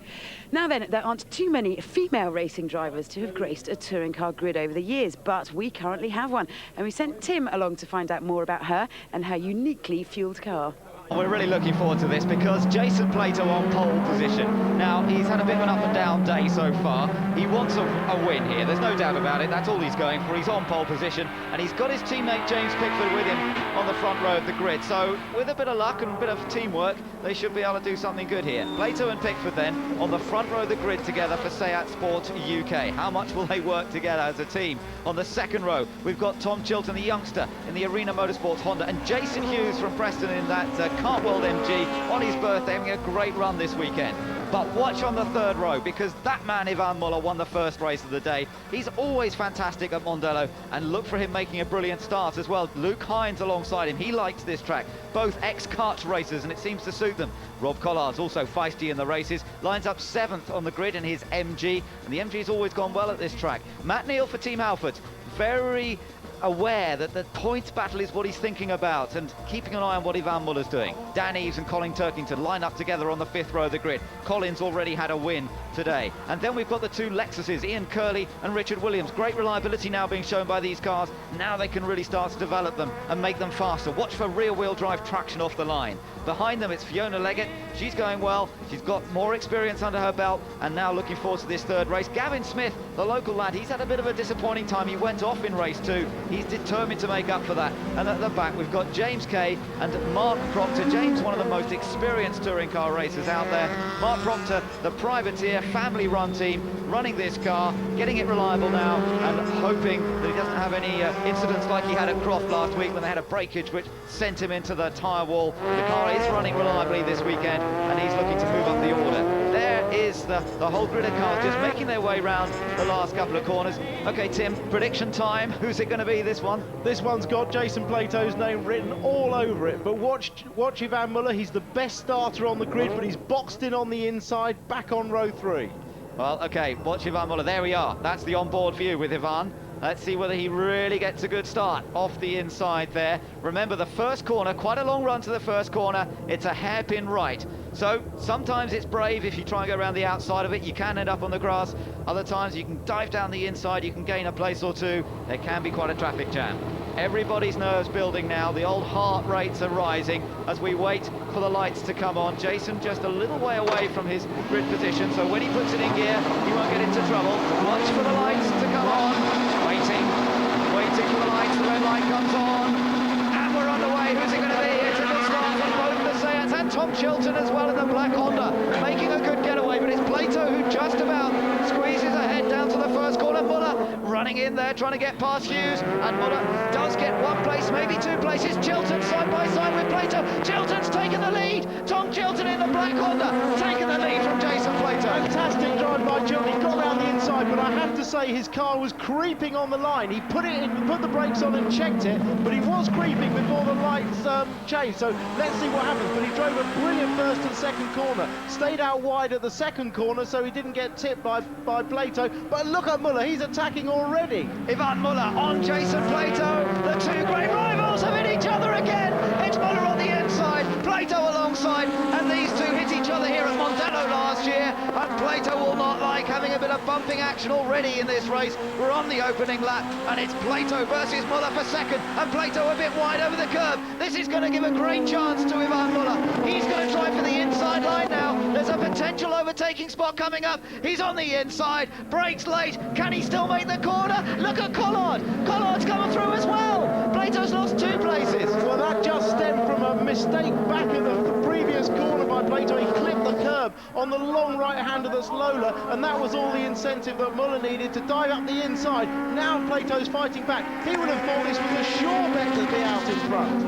C: Now then, there aren't too many female racing drivers to have graced a touring car grid over the years, but we currently have one, and we sent Tim along to find out more about her and her uniquely fueled car.
A: We're really looking forward to this because Jason Plato on pole position. Now, he's had a bit of an up and down day so far. He wants a win here, there's no doubt about it. That's all he's going for. He's on pole position, and he's got his teammate James Pickford with him on the front row of the grid. So, with a bit of luck and a bit of teamwork, they should be able to do something good here. Plato and Pickford then on the front row of the grid together for Seat Sport UK. How much will they work together as a team? On the second row, we've got Tom Chilton, the youngster in the Arena Motorsports Honda, and Jason Hughes from Preston in that Kart World MG on his birthday, having a great run this weekend. But watch on the third row, because that man Ivan Muller won the first race of the day. He's always fantastic at Mondello, and look for him making a brilliant start as well. Luke Hines alongside him, he likes this track. Both ex-kart racers, and it seems to suit them. Rob Collard's also feisty in the races, lines up 7th on the grid in his MG, and the MG's always gone well at this track. Matt Neal for Team Halford, very aware that the points battle is what he's thinking about, and keeping an eye on what Ivan Muller's doing. Dan Eves and Colin Turkington line up together on the 5th row of the grid. Colin's already had a win today. And then we've got the two Lexuses, Ian Curley and Richard Williams. Great reliability now being shown by these cars. Now they can really start to develop them and make them faster. Watch for rear-wheel drive traction off the line. Behind them it's Fiona Leggett. She's going well. She's got more experience under her belt, and now looking forward to this third race. Gavin Smith, the local lad, he's had a bit of a disappointing time. He went off in race 2. He's determined to make up for that. And at the back we've got James Kay and Mark Proctor. James, one of the most experienced touring car racers out there. Mark Proctor, the privateer, family-run team, running this car, getting it reliable now, and hoping that he doesn't have any incidents like he had at Croft last week when they had a breakage which sent him into the tyre wall. The car is running reliably this weekend, and he's looking to move up the order. There is the whole grid of cars just making their way round the last couple of corners. Okay, Tim, prediction time. Who's it going to be, this one?
B: This one's got Jason Plato's name written all over it, but watch Ivan Muller. He's the best starter on the grid, but he's boxed in on the inside, back on row 3.
A: Well, okay, watch Ivan Muller. There we are. That's the on-board view with Ivan. Let's see whether he really gets a good start off the inside there. Remember, the first corner, quite a long run to the first corner. It's a hairpin right. So sometimes it's brave if you try and go around the outside of it. You can end up on the grass. Other times you can dive down the inside. You can gain a place or two. There can be quite a traffic jam. Everybody's nerves building now. The old heart rates are rising as we wait for the lights to come on. Jason just a little way away from his grid position, so when he puts it in gear, he won't get into trouble. Watch for the lights to come on. Waiting for the lights. The red light comes on, and we're underway. Who's it going to be? It's a good start from both the Seats and Tom Chilton as well in the black Honda, making a good getaway, but it's Plato who just about squeezes ahead down to the first corner. Muller running in there, trying to get past Hughes, and Muller does get one place, maybe 2 places. Chilton side by side with Plato. Chilton's taken the lead. Tom Chilton in the black Honda, taking the lead from Jason Plato.
B: Fantastic drive by Chilton. He got around the inside, but I have to say his car was creeping on the line. He put the brakes on and checked it, but he was creeping before the lights changed. So let's see what happens. But he drove a brilliant first and second corner, stayed out wide at the second corner, so he didn't get tipped by Plato. But look at Muller, he's attacking already.
A: Ivan Muller on Jason Plato. The two great rivals have hit each other again. It's Muller on the inside, Plato alongside, and these two hit each other here at Mondello last year, and Plato will not like having a bit of bumping action already in this race. We're on the opening lap, and it's Plato versus Muller for second, and Plato a bit wide over the curb. This is going to give a great chance to Ivan Muller. He's going to try for the inside line now. There's a potential overtaking spot coming up. He's on the inside, brakes late. Can he still make the corner? Look at Collard. Collard's coming through as well. Plato's lost 2 places.
B: Well, that just stemmed from a mistake back in the previous corner by Plato. He clipped the curb on the long right hand of the Lola, and that was all the incentive that Muller needed to dive up the inside. Now Plato's fighting back. He would have thought this was a sure bet to be out in front.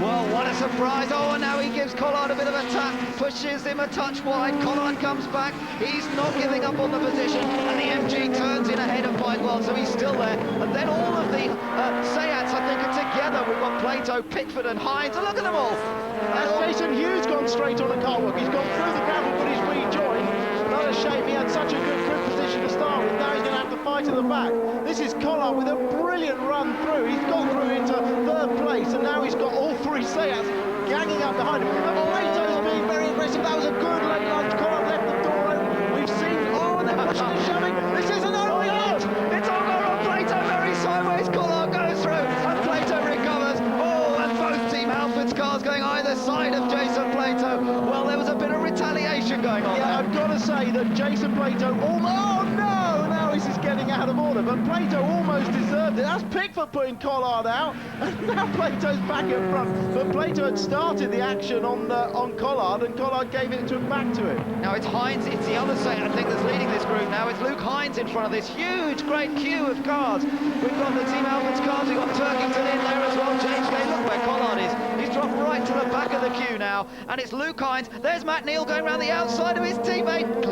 A: Well, what a surprise. Oh, and now he gives Collard a bit of a tap, pushes him a touch wide. Collard comes back. He's not giving up on the position, and the MG turns in ahead of Pikewell, so he's still there. And then all of the Seats, I think, are together. We've got Plato, Pickford and Hines. And look at them all.
B: Jason Hughes gone straight on a car walk. He's gone through the gravel, but he's rejoined. Another shame he had such a good position to start with. Now he's going to have to fight at the back. This is Collard with a brilliant run through. He's gone through into 3rd place, and now he's got all 3 Seats ganging up behind him. And Plato's being very aggressive. That was a good late lunge. Collard left the door open. We've seen, oh, and they're pushing and shoving. This isn't over yet.
A: It's all gone on Plato very sideways. Collard goes through, and Plato recovers. Oh, and both Team Halford's cars going either side of Jason Plato. Well, there was a bit of retaliation going on.
B: Yeah,
A: there.
B: I've got to say that Jason Plato oh no! Now this is getting out of order, but Plato almost deserved it. That's Pickford putting Collard out, and now Plato's back in front. But Plato had started the action on Collard, and Collard gave it back to him.
A: Now it's Hines, it's the other side, I think, that's leading this group now. It's Luke Hines in front of this huge, great queue of cars. We've got the Team Alfred's cars, we've got Turkington in there as well. James Gay, look where Collard is. He's dropped right to the back of the queue now, and it's Luke Hines. There's Matt Neal going around the outside of his teammate.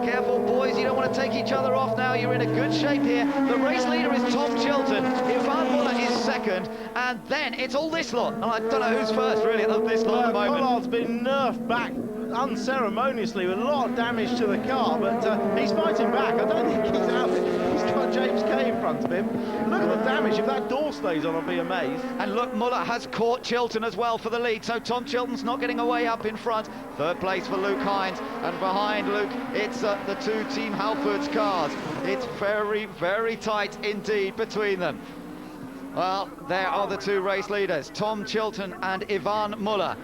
A: Careful, boys, you don't want to take each other off now. You're in a good shape here. The race leader is Tom Chilton. Ivan Muller is second, and then it's all this lot. And I don't know who's first, really, of this lot at the moment.
B: Collard's been nerfed back unceremoniously with a lot of damage to the car, but he's fighting back. I don't think he's out. He's got James Kay in front of him. Look at the damage. If that door stays on, I'll be amazed.
A: And look, Muller has caught Chilton as well for the lead, so Tom Chilton's not getting away up in front. 3rd place for Luke Hines, and behind Luke, it's the 2 Team Halford's cars. It's very, very tight indeed between them. Well, there are the 2 race leaders, Tom Chilton and Ivan Muller.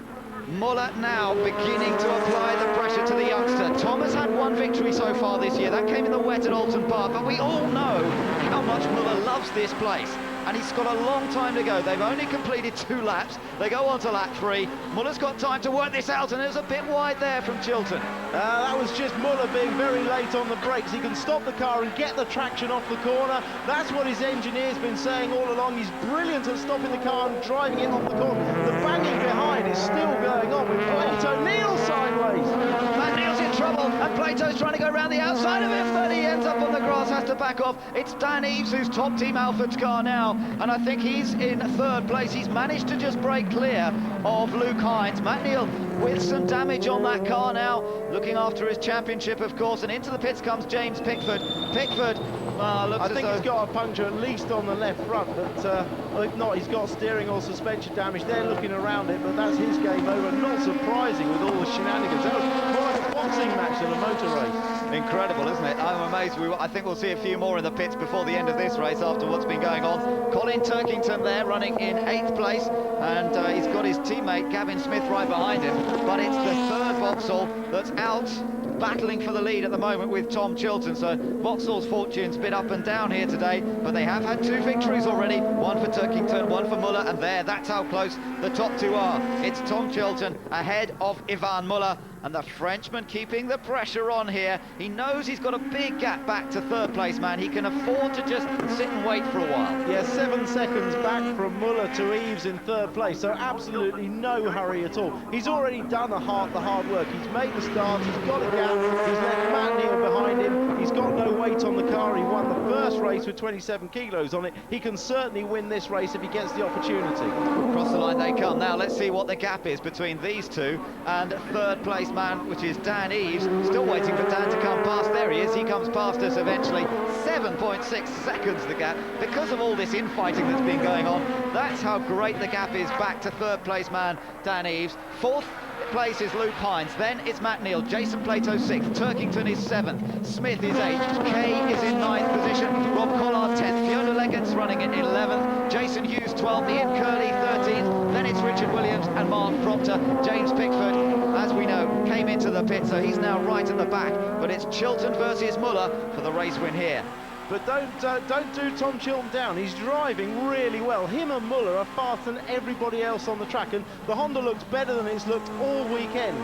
A: Muller now beginning to apply the pressure to the youngster. Tom has had 1 victory so far this year. That came in the wet at Alton Park, but we all know how much Muller loves this place. And he's got a long time to go. They've only completed 2 laps. They go on to lap 3. Muller's got time to work this out, and it was a bit wide there from Chilton.
B: That was just Muller being very late on the brakes. He can stop the car and get the traction off the corner. That's what his engineer's been saying all along. He's brilliant at stopping the car and driving it off the corner. The banging behind is still going on with Plato. Neal sideways.
A: Matt Neal's in trouble, and Plato's trying to go around the outside of him, but he ends up on the grass, has to back off. It's Dan Eaves who's top Team Alford's car now, and I think he's in 3rd place. He's managed to just break clear of Luke Hines. Matt Neal with some damage on that car now, looking after his championship, of course, and into the pits comes James Pickford. Pickford looks
B: I think he's got a puncture at least on the left front, but if not, he's got steering or suspension damage. They're looking around it, but that's his game over. Not surprising with all the shenanigans. That was more like a boxing match than a motor race.
A: Incredible, isn't it? I'm amazed. I think we'll see a few more in the pits before the end of this race after what's been going on. Colin Turkington there running in 8th place, and he's got his teammate Gavin Smith right behind him, but it's the 3rd Vauxhall that's out battling for the lead at the moment with Tom Chilton. So Vauxhall's fortune's a bit up and down here today, but they have had 2 victories already, 1 for Turkington, 1 for Muller, and that's how close the top 2 are. It's Tom Chilton ahead of Ivan Muller, and the Frenchman keeping the pressure on here. He knows he's got a big gap back to 3rd place, man. He can afford to just sit and wait for a while.
B: Yeah, 7 seconds back from Muller to Eaves in 3rd place, so absolutely no hurry at all. He's already done the hard work. He's made the start, he's got a gap, he's left Matt Neal behind him, he's got no weight on the car. He won the first race with 27 kilos on it. He can certainly win this race if he gets the opportunity.
A: Across the line they come. Now let's see what the gap is between these 2 and 3rd place man, which is Dan Eaves. Still waiting for Dan to come past. There he is. He comes past us eventually. 7.6 seconds the gap because of all this infighting that's been going on. That's how great the gap is back to 3rd place man Dan Eaves. 4th place is Luke Hines, then it's Matt Neal, Jason Plato 6th, Turkington is 7th, Smith is 8th, Kay is in 9th position, Rob Collard 10th, Fiona Leggett's running in 11th, Jason Hughes 12th, Ian Curley 13th, then it's Richard Williams and Mark Proctor. James Pickford, as we know, came into the pit, so he's now right at the back, but it's Chilton versus Muller for the race win here.
B: But don't do Tom Chilton down. He's driving really well. Him and Muller are faster than everybody else on the track, and the Honda looks better than it's looked all weekend.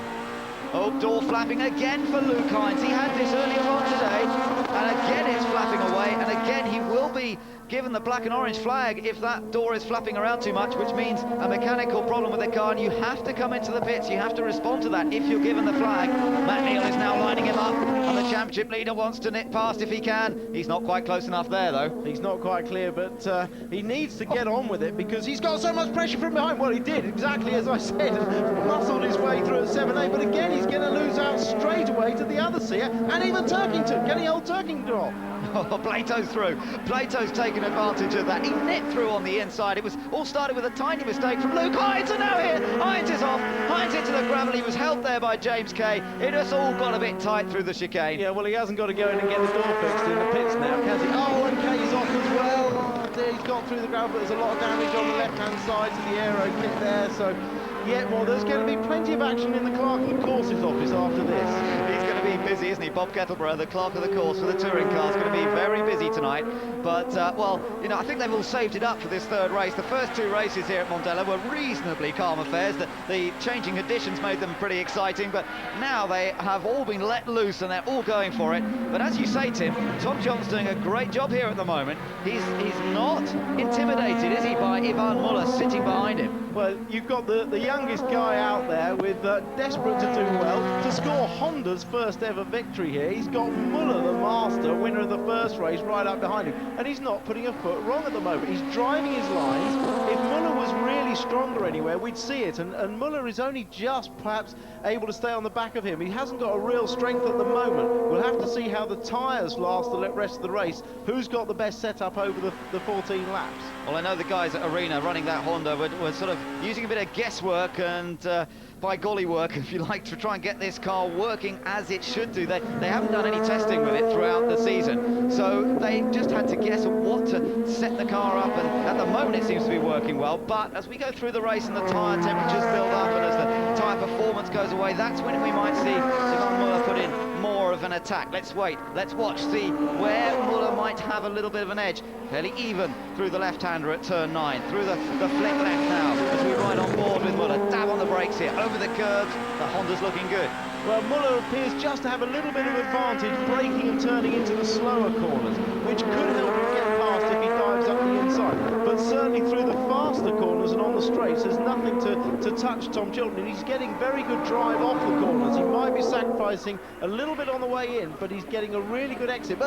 A: Oh, door flapping again for Luke Hines. He had this earlier on today, and again it's flapping away, and again he will be given the black and orange flag if that door is flapping around too much, which means a mechanical problem with the car, and you have to come into the pits, you have to respond to that if you're given the flag. Matt Neal is now lining him up, and the championship leader wants to nip past if he can. He's not quite close enough there, though.
B: He's not quite clear, but he needs to get on with it because he's got so much pressure from behind. Well, he did, exactly as I said, muscled his way through at 7-8, but again, he's going to lose out straight away to the other seer, and even Turkington, getting old Turkington off.
A: Oh, Plato's through. Plato's taken advantage of that. He nipped through on the inside. It was all started with a tiny mistake from Luke Hines, and now here, Hines is off. Hines into the gravel. He was helped there by James Kay. It has all got a bit tight through the chicane.
B: Yeah, well, he hasn't got to go in and get the door fixed in the pits now, has he? Oh, and Kay's off as well. Oh, dear, he's got through the gravel, but there's a lot of damage on the left-hand side to the aero kit there, so... Yeah, well, there's going to be plenty of action in the Clerk of the Courses office after this.
A: He's going to be busy, isn't he? Bob Kettleborough, the Clerk of the Course for the touring car, is going to be very busy tonight. But, well, you know, I think they've all saved it up for this third race. The first two races here at Mondello were reasonably calm affairs. The changing conditions made them pretty exciting, but now they have all been let loose and they're all going for it. But as you say, Tim, Tom Chilton's doing a great job here at the moment. He's not intimidated, is he, by Ivan Muller sitting behind him?
B: Well, you've got the youngest guy out there with desperate to do well to score Honda's first ever victory here. He's got Muller, the master, winner of the first race, right up behind him, and he's not putting a foot wrong at the moment. He's driving his lines. If Muller was really stronger anywhere, we'd see it, and Muller is only just perhaps able to stay on the back of him. He hasn't got a real strength at the moment. We'll have to see how the tyres last the rest of the race, who's got the best setup over the 14 laps.
A: Well, I know the guys at Arena running that Honda were sort of using a bit of guesswork and by golly work, if you like, to try and get this car working as it should do. They haven't done any testing with it throughout the season, so they just had to guess what to set the car up, and at the moment it seems to be working well. But as we go through the race and the tyre temperatures build up and as the tyre performance goes away, that's when we might see Ivan Muller put in more of an attack. Let's wait, let's watch, see where Muller might have a little bit of an edge. Fairly even through the left-hander at turn 9, through the flick left now, as we ride on board with Muller. Dab on the brakes here, over the curbs, the Honda's looking good.
B: Well, Muller appears just to have a little bit of advantage braking and turning into the slower corners, which could help him get past if he dives up the inside. But certainly through the faster corners and on the straights, there's nothing to touch Tom Chilton, and he's getting very good drive off the corners. He might be sacrificing a little bit on the way in, but he's getting a really good exit. But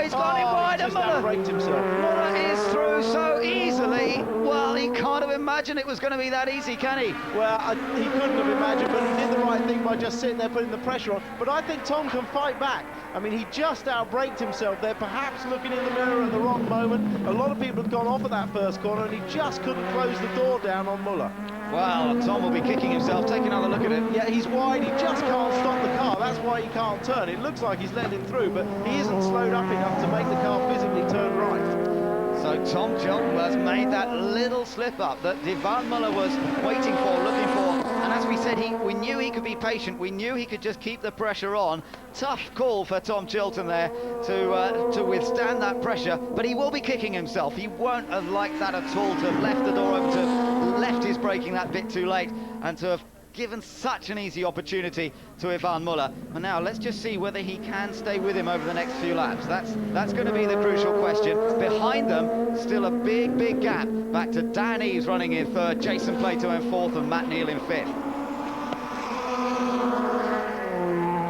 A: he's gone in wide, and Muller
B: outbraked himself.
A: Muller is through so easily. Well, he can't have imagined it was going to be that easy, can he?
B: Well, he couldn't have imagined, but he did the right thing by just sitting there putting the pressure on. But I think Tom can fight back. I mean, he just outbraked himself there, perhaps looking in the mirror at the wrong moment. A lot of people had gone off at that first corner, and he just couldn't close the door down on Muller.
A: Well, Tom will be kicking himself. Take another look at him.
B: Yeah, he's wide. He just can't stop the car. That's why he can't turn. It looks like he's letting him through, but he isn't slowed up enough to make the car physically turn right.
A: So Tom Chilton has made that little slip up that Ivan Muller was waiting for, looking for. And as we said, we knew he could be patient. We knew he could just keep the pressure on. Tough call for Tom Chilton there to withstand that pressure. But he will be kicking himself. He won't have liked that at all, to have left the door open, to have left his braking that bit too late, and to have given such an easy opportunity to Ivan Muller. And now let's just see whether he can stay with him over the next few laps. That's going to be the crucial question. Behind them, still a big gap back to Dan Eves running in third, Jason Plato in fourth, and Matt Neal in fifth.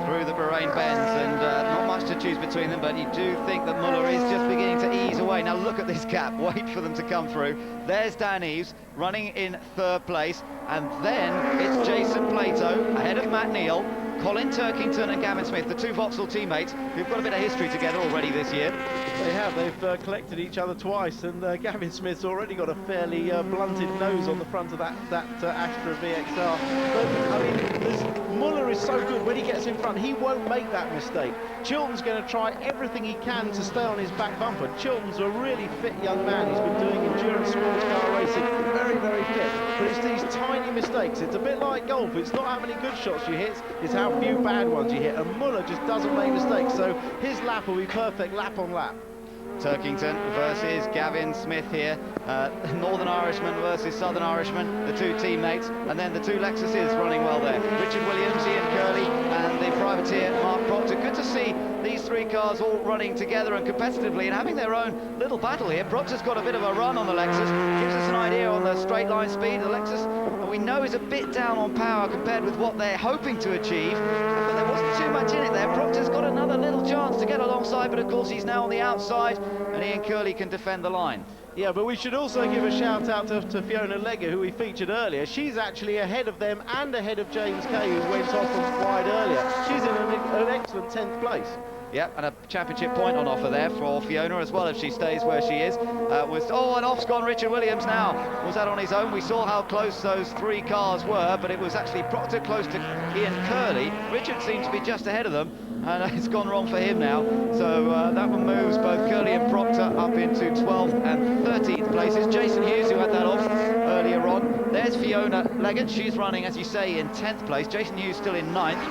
A: Through the Bahrain bends, and not much to choose between them, but you do think that Muller is just beginning to ease away. Now look at this gap, wait for them to come through. There's Dan Eves running in third place, and then it's Jason Plato ahead of Matt Neal, Colin Turkington and Gavin Smith, the two Vauxhall teammates who've got a bit of history together already this year.
B: They have. They've collected each other twice, and Gavin Smith's already got a fairly blunted nose on the front of that Astra VXR. But I mean, Muller is so good when he gets in front. He won't make that mistake. Chilton's going to try everything he can to stay on his back bumper. Chilton's a really fit young man. He's been doing endurance sports car racing, very, very fit. But it's these tiny mistakes. It's a bit like golf. It's not how many good shots you hit, it's how few bad ones you hit. And Muller just doesn't make mistakes. So his lap will be perfect, lap on lap.
A: Turkington versus Gavin Smith here. Northern Irishman versus Southern Irishman, the two teammates, and then the two Lexuses running well there. Richard Williams, Ian Curley, and the privateer Mark Proctor. Good to see these three cars all running together and competitively and having their own little battle here. Proctor's got a bit of a run on the Lexus, gives us an idea on the straight line speed. The Lexus, we know, is a bit down on power compared with what they're hoping to achieve, but there wasn't too much in it there. Proctor's got another little chance to get alongside, but of course he's now on the outside, and Ian Curley can defend the line.
B: Yeah, but we should also give a shout out to Fiona Legger, who we featured earlier. She's actually ahead of them and ahead of James Kay, who went off from wide earlier. She's in an excellent 10th place.
A: Yep, and a championship point on offer there for Fiona as well, if she stays where she is. And off's gone Richard Williams now. Was that on his own? We saw how close those three cars were, but it was actually Proctor close to Ian Curley. Richard seemed to be just ahead of them, and it's gone wrong for him now. So that one moves both Curley and Proctor up into 12th and 13th places. Jason Hughes, who had that off earlier on. There's Fiona Leggett. She's running, as you say, in 10th place. Jason Hughes still in 9th.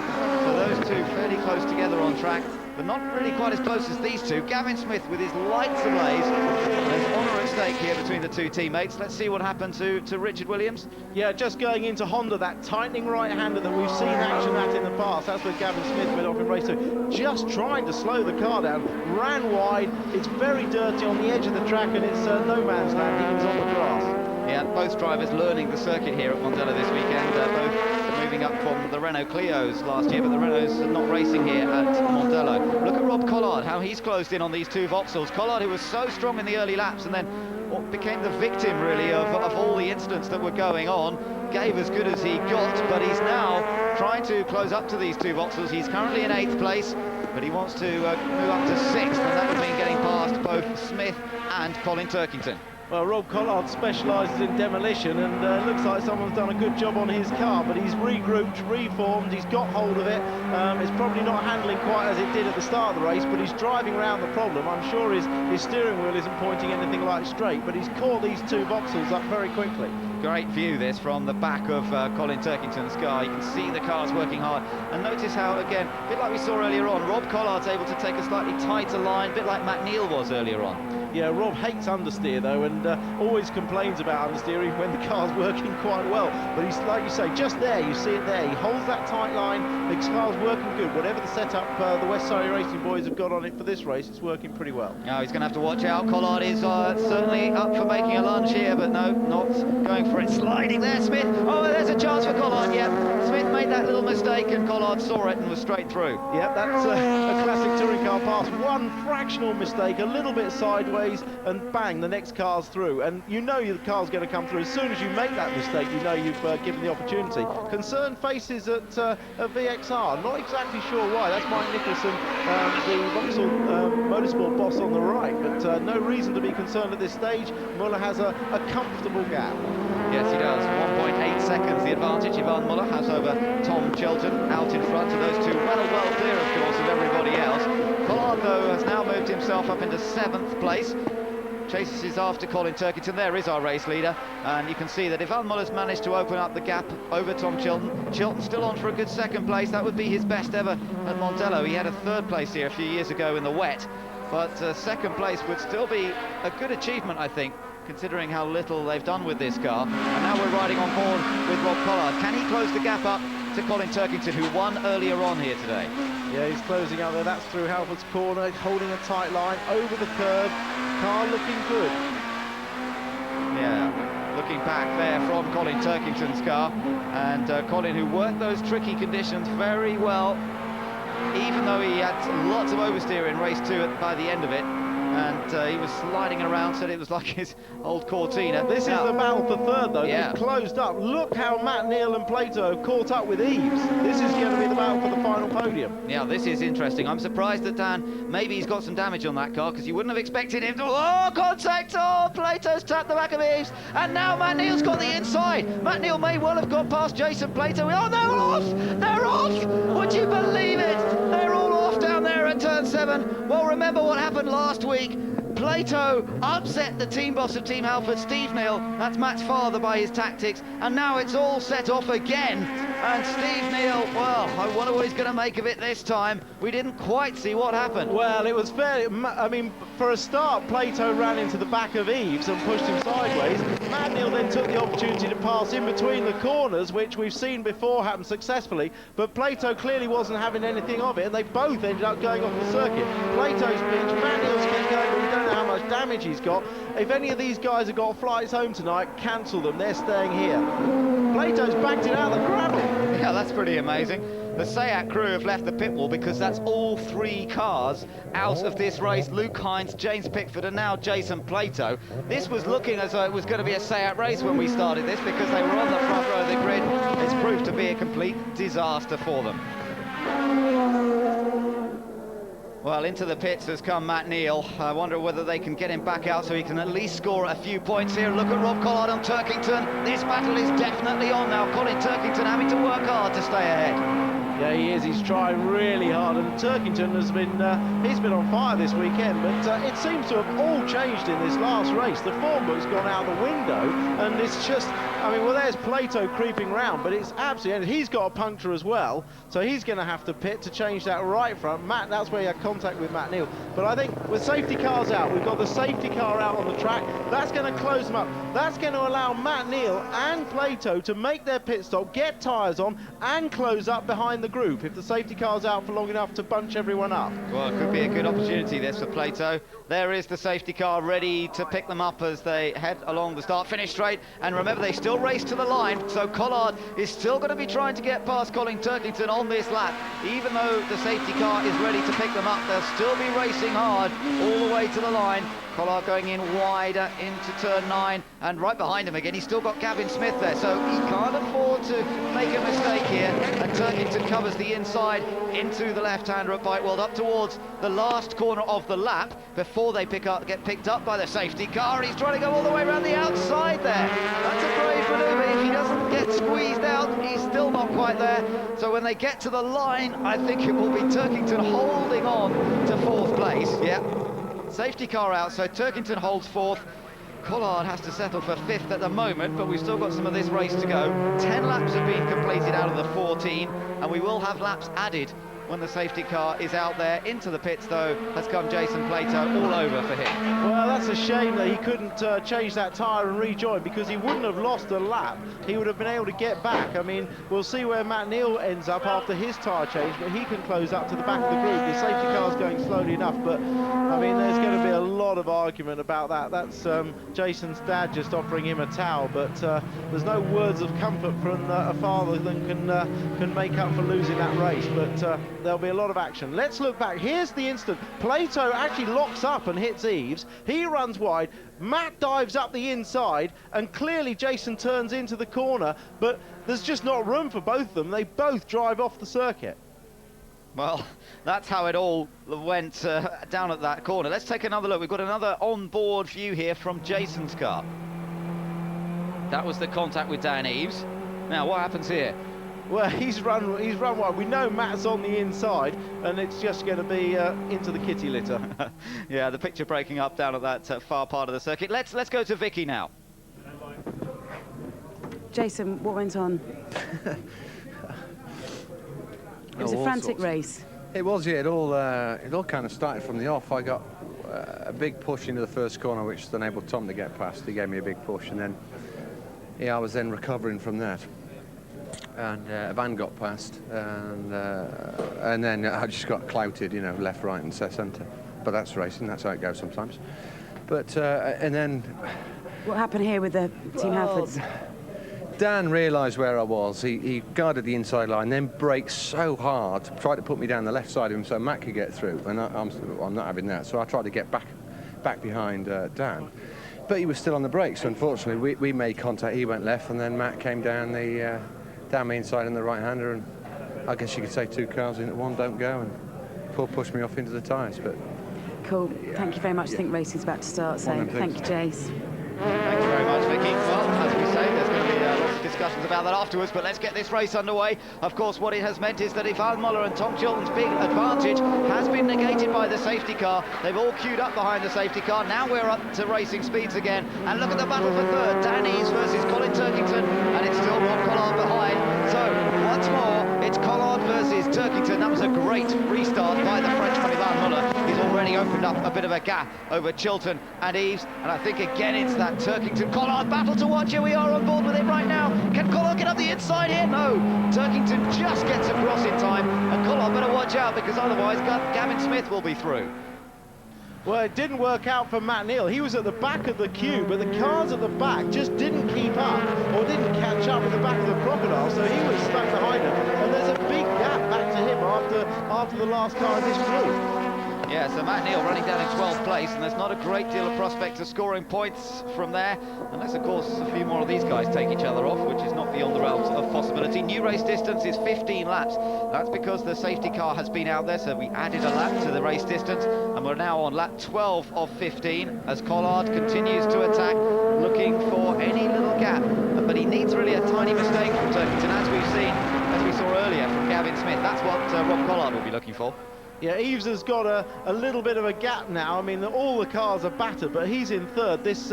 A: So those two fairly close together on track, but not really quite as close as these two. Gavin Smith with his lights ablaze. There's honour at stake here between the two teammates. Let's see what happened to Richard Williams.
B: Yeah, just going into Honda, that tightening right-hander that we've seen action at in the past. That's where Gavin Smith went off in race 2. Just trying to slow the car down, ran wide. It's very dirty on the edge of the track, and it's no man's land. He was on the grass.
A: Yeah, both drivers learning the circuit here at Mondello this weekend. Both moving up from the Renault Clios last year, but the Renault's not racing here at Mondello. Look at Rob Collard, how he's closed in on these two Vauxhalls. Collard, who was so strong in the early laps and then became the victim, really, of all the incidents that were going on. Gave as good as he got, but he's now trying to close up to these two Vauxhalls. He's currently in 8th place, but he wants to move up to 6th, and that would mean getting past both Smith and Colin Turkington.
B: Well, Rob Collard specialises in demolition, and looks like someone's done a good job on his car, but he's regrouped, reformed, he's got hold of it. It's probably not handling quite as it did at the start of the race, but he's driving around the problem. I'm sure his steering wheel isn't pointing anything like straight, but he's caught these two Vauxhalls up very quickly.
A: Great view this from the back of Colin Turkington's car. You can see the cars working hard, and notice how, again, a bit like we saw earlier on, Rob Collard's able to take a slightly tighter line, a bit like Matt Neal was earlier on.
B: Yeah, Rob hates understeer though, and always complains about understeering when the car's working quite well. But he's, like you say, just there, you see it there. He holds that tight line, the car's working good. Whatever the setup the West Surrey Racing boys have got on it for this race, it's working pretty well.
A: Now he's going to have to watch out. Collard is certainly up for making a lunge here, but no, not going for it. Sliding there, Smith. Oh, there's a chance for Collard, yeah. Smith made that little mistake, and Collard saw it and was straight through.
B: Yep, that's a classic touring car pass. One fractional mistake, a little bit sideways, and bang, the next car's through. And you know the car's going to come through. As soon as you make that mistake, you know you've given the opportunity. Concerned faces at VXR. Not exactly sure why. That's Mike Nicholson, the Vauxhall Motorsport boss on the right. But no reason to be concerned at this stage. Muller has a comfortable gap.
A: Yes, he does. 1.8 seconds the advantage Yvonne Muller has over Tom Chilton out in front of those two. Well clear, of course, of everybody else. Collard, though, has now moved himself up into 7th place. Chases after Colin Turkington. There is our race leader, and you can see that Yvonne Muller's managed to open up the gap over Tom Chilton. Chilton's still on for a good 2nd place. That would be his best ever at Mondello. He had a 3rd place here a few years ago in the wet, but 2nd place would still be a good achievement, I think, considering how little they've done with this car. And now we're riding on board with Rob Collard. Can he close the gap up to Colin Turkington, who won earlier on here today?
B: Yeah, he's closing out there. That's through Halford's corner. He's holding a tight line over the curve. Car looking good.
A: Yeah, looking back there from Colin Turkington's car, and Colin, who worked those tricky conditions very well, even though he had lots of oversteer in race 2 by the end of it. And he was sliding around, said it was like his old Cortina.
B: This is the battle for 3rd, though.
A: Yeah.
B: It's closed up. Look how Matt Neal and Plato have caught up with Eves. This is going to be the battle for the podium.
A: Yeah, this is interesting. I'm surprised that Dan, maybe he's got some damage on that car, because you wouldn't have expected him to... Oh, contact! Oh, Plato's tapped the back of Eves, and now Matt Neal's got the inside. Matt Neal may well have got past Jason Plato. Oh, they're off! They're off! Would you believe it? They're all off down there at turn 7. Well, remember what happened last week. Plato upset the team boss of Team Halford, Steve Neal. That's Matt's father by his tactics. And now it's all set off again. And Steve Neal, well, I wonder what he's going to make of it this time. We didn't quite see what happened.
B: Well, it was fairly... I mean, for a start, Plato ran into the back of Eves and pushed him sideways. Matt Neal then took the opportunity to pass in between the corners, which we've seen before happen successfully. But Plato clearly wasn't having anything of it, and they both ended up going off the circuit. Plato's pitch, Matt Neal's kept going, but we don't know how much damage he's got. If any of these guys have got flights home tonight, cancel them. They're staying here. Plato's backed it out of the gravel.
A: Yeah, that's pretty amazing. The Seat crew have left the pit wall because that's all 3 cars out of this race. Luke Hines, James Pickford, and now Jason Plato. This was looking as though it was going to be a Seat race when we started this, because they were on the front row of the grid. It's proved to be a complete disaster for them. Well, into the pits has come Matt Neal. I wonder whether they can get him back out so he can at least score a few points here. Look at Rob Collard on Turkington. This battle is definitely on now. Colin Turkington having to work hard to stay ahead.
B: Yeah, he is. He's trying really hard, and Turkington has been he's been on fire this weekend. But it seems to have all changed in this last race. The form book's gone out the window, and it's just... I mean, well, there's Plato creeping round, but it's absolutely... And he's got a puncture as well, so he's going to have to pit to change that right front. Matt, that's where he had contact with Matt Neal. But I think with safety cars out, we've got the safety car out on the track. That's going to close them up. That's going to allow Matt Neal and Plato to make their pit stop, get tyres on, and close up behind the group if the safety car's out for long enough to bunch everyone up.
A: Well, it could be a good opportunity this for Plato. There is the safety car ready to pick them up as they head along the start-finish straight. And remember, they still race to the line, so Collard is still going to be trying to get past Colin Turkington on this lap. Even though the safety car is ready to pick them up, they'll still be racing hard all the way to the line. Collard going in wider into turn 9, and right behind him again, he's still got Gavin Smith there, so he can't afford to make a mistake here. And Turkington covers the inside into the left-hander at Bikeweld, up towards the last corner of the lap before they get picked up by the safety car. He's trying to go all the way around the outside there. That's a brave manoeuvre. If he doesn't get squeezed out, he's still not quite there. So when they get to the line, I think it will be Turkington holding on to 4th place. Yeah. Safety car out, so Turkington holds 4th. Collard has to settle for 5th at the moment, but we've still got some of this race to go. 10 laps have been completed out of the 14, and we will have laps added when the safety car is out there. Into the pits, though, has come Jason Plato, all over for him.
B: Well, that's a shame that he couldn't change that tyre and rejoin, because he wouldn't have lost a lap. He would have been able to get back. I mean, we'll see where Matt Neal ends up after his tyre change, but he can close up to the back of the group. The safety car's going slowly enough, but, I mean, there's going to be a lot of argument about that. That's Jason's dad just offering him a towel, but there's no words of comfort from a father that can make up for losing that race, but there'll be a lot of action. Let's look back. Here's the instant. Plato actually locks up and hits Eves. He runs wide. Matt dives up the inside, and clearly Jason turns into the corner, but there's just not room for both of them. They both drive off the circuit.
A: Well, that's how it all went down at that corner. Let's take another look. We've got another on-board view here from Jason's car. That was the contact with Dan Eves. Now, what happens here?
B: Well, he's run wide. We know Matt's on the inside, and it's just going to be into the kitty litter.
A: Yeah, the picture breaking up down at that far part of the circuit. Let's go to Vicky now.
C: Jason, what went on? It was a frantic race.
F: It was, yeah. It all kind of started from the off. I got a big push into the first corner, which enabled Tom to get past. He gave me a big push, and then I was then recovering from that. And a van got past, and then I just got clouted, left, right, and centre. But that's racing. That's how it goes sometimes. But and then
C: what happened here with the Team Halfords?
F: Dan realised where I was. He guarded the inside line, then braked so hard, tried to put me down the left side of him so Matt could get through. And I'm not having that. So I tried to get back behind Dan. But he was still on the brakes. So unfortunately, we made contact. He went left, and then Matt came down the inside and the right-hander, and I guess you could say 2 cars in at one don't go, and Paul pushed me off into the tyres. But
C: Cool. Thank you very much. I think racing's about to start, so thank you, Jace.
A: Thank you very much, Vicky. Well, as we say, there's going to be lots of discussions about that afterwards, but let's get this race underway. Of course, what it has meant is that Ivan Muller and Tom Chilton's big advantage has been negated by the safety car. They've all queued up behind the safety car. Now we're up to racing speeds again. And look at the battle for third. Dan Eves versus Colin Turkington, and it's still Rob Collard behind. So, once more, it's Collard versus Turkington. That was a great restart by the Frenchman Ivan Muller. He's already opened up a bit of a gap over Chilton and Eves, and I think again it's that Turkington-Collard battle to watch. Here we are on board with it right now. Can Collard get up the inside here? No. Turkington just gets across in time, and Collard better watch out, because otherwise Gavin Smith will be through.
B: Well, it didn't work out for Matt Neal. He was at the back of the queue, but the cars at the back just didn't keep up, or didn't catch up with the back of the Crocodile, so he was stuck behind them. And there's a big gap back to him after the last car in this group.
A: Yeah, so Matt Neal running down in 12th place, and there's not a great deal of prospect of scoring points from there, unless, of course, a few more of these guys take each other off, which is not beyond the realms of possibility. New race distance is 15 laps. That's because the safety car has been out there, so we added a lap to the race distance, and we're now on lap 12 of 15, as Collard continues to attack, looking for any little gap, but he needs really a tiny mistake from Turkington, as we saw earlier from Gavin Smith. That's what Rob Collard will be looking for.
B: Yeah, Eves has got a little bit of a gap now. I mean, all the cars are battered, but he's in third. This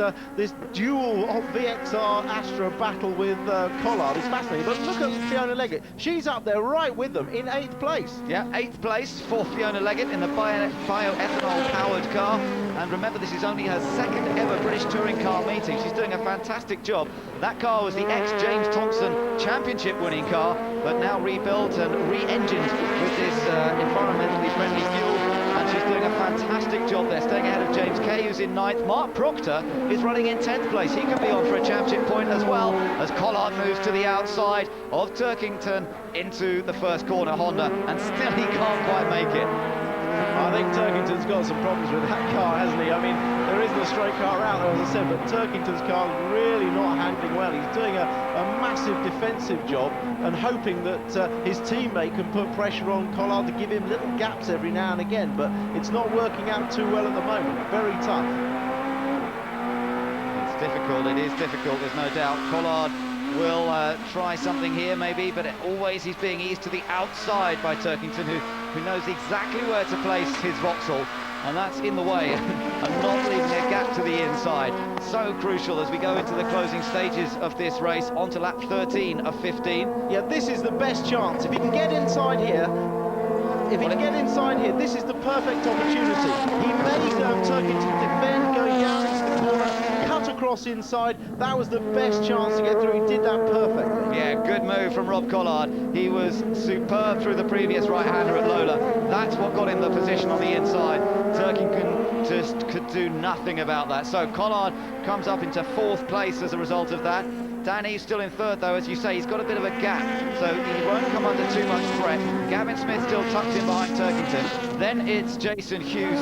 B: dual VXR Astra battle with Collard is fascinating. But look at Fiona Leggett. She's up there right with them in 8th place.
A: Yeah, 8th place for Fiona Leggett in the bioethanol-powered car. And remember, this is only her 2nd ever British Touring Car meeting. She's doing a fantastic job. That car was the ex-James Thompson championship-winning car, but now rebuilt and re-engined with this environmentally friendly fuel, and she's doing a fantastic job there, staying ahead of James Kay, who's in 9th. Mark Proctor is running in 10th place. He could be on for a championship point as well, as Collard moves to the outside of Turkington into the first corner Honda, and still he can't quite make it.
B: I think Turkington's got some problems with that car, hasn't he? I mean, there isn't a straight car out there, as I said, but Turkington's car is really not handling well. He's doing a massive defensive job and hoping that his teammate can put pressure on Collard to give him little gaps every now and again, but it's not working out too well at the moment. Very tough.
A: It's difficult, it is difficult, there's no doubt. Collard will try something here maybe, but always he's being eased to the outside by Turkington, who knows exactly where to place his Vauxhall, and that's in the way and not leaving a gap to the inside. So crucial as we go into the closing stages of this race, onto lap 13 of 15.
B: Yeah, this is the best chance. If he can get inside here, this is the perfect opportunity. He may Turkington defend, going down into the corner, cut across inside. That was the best chance to get through. He did that perfectly.
A: Yeah, good move from Rob Collard. He was superb through the previous right-hander at Lola. That's what got him the position on the inside. Turkington just could do nothing about that. So Collard comes up into 4th place as a result of that. Danny's still in 3rd, though, as you say. He's got a bit of a gap, so he won't come under too much threat. Gavin Smith still tucked in behind Turkington. Then it's Jason Hughes,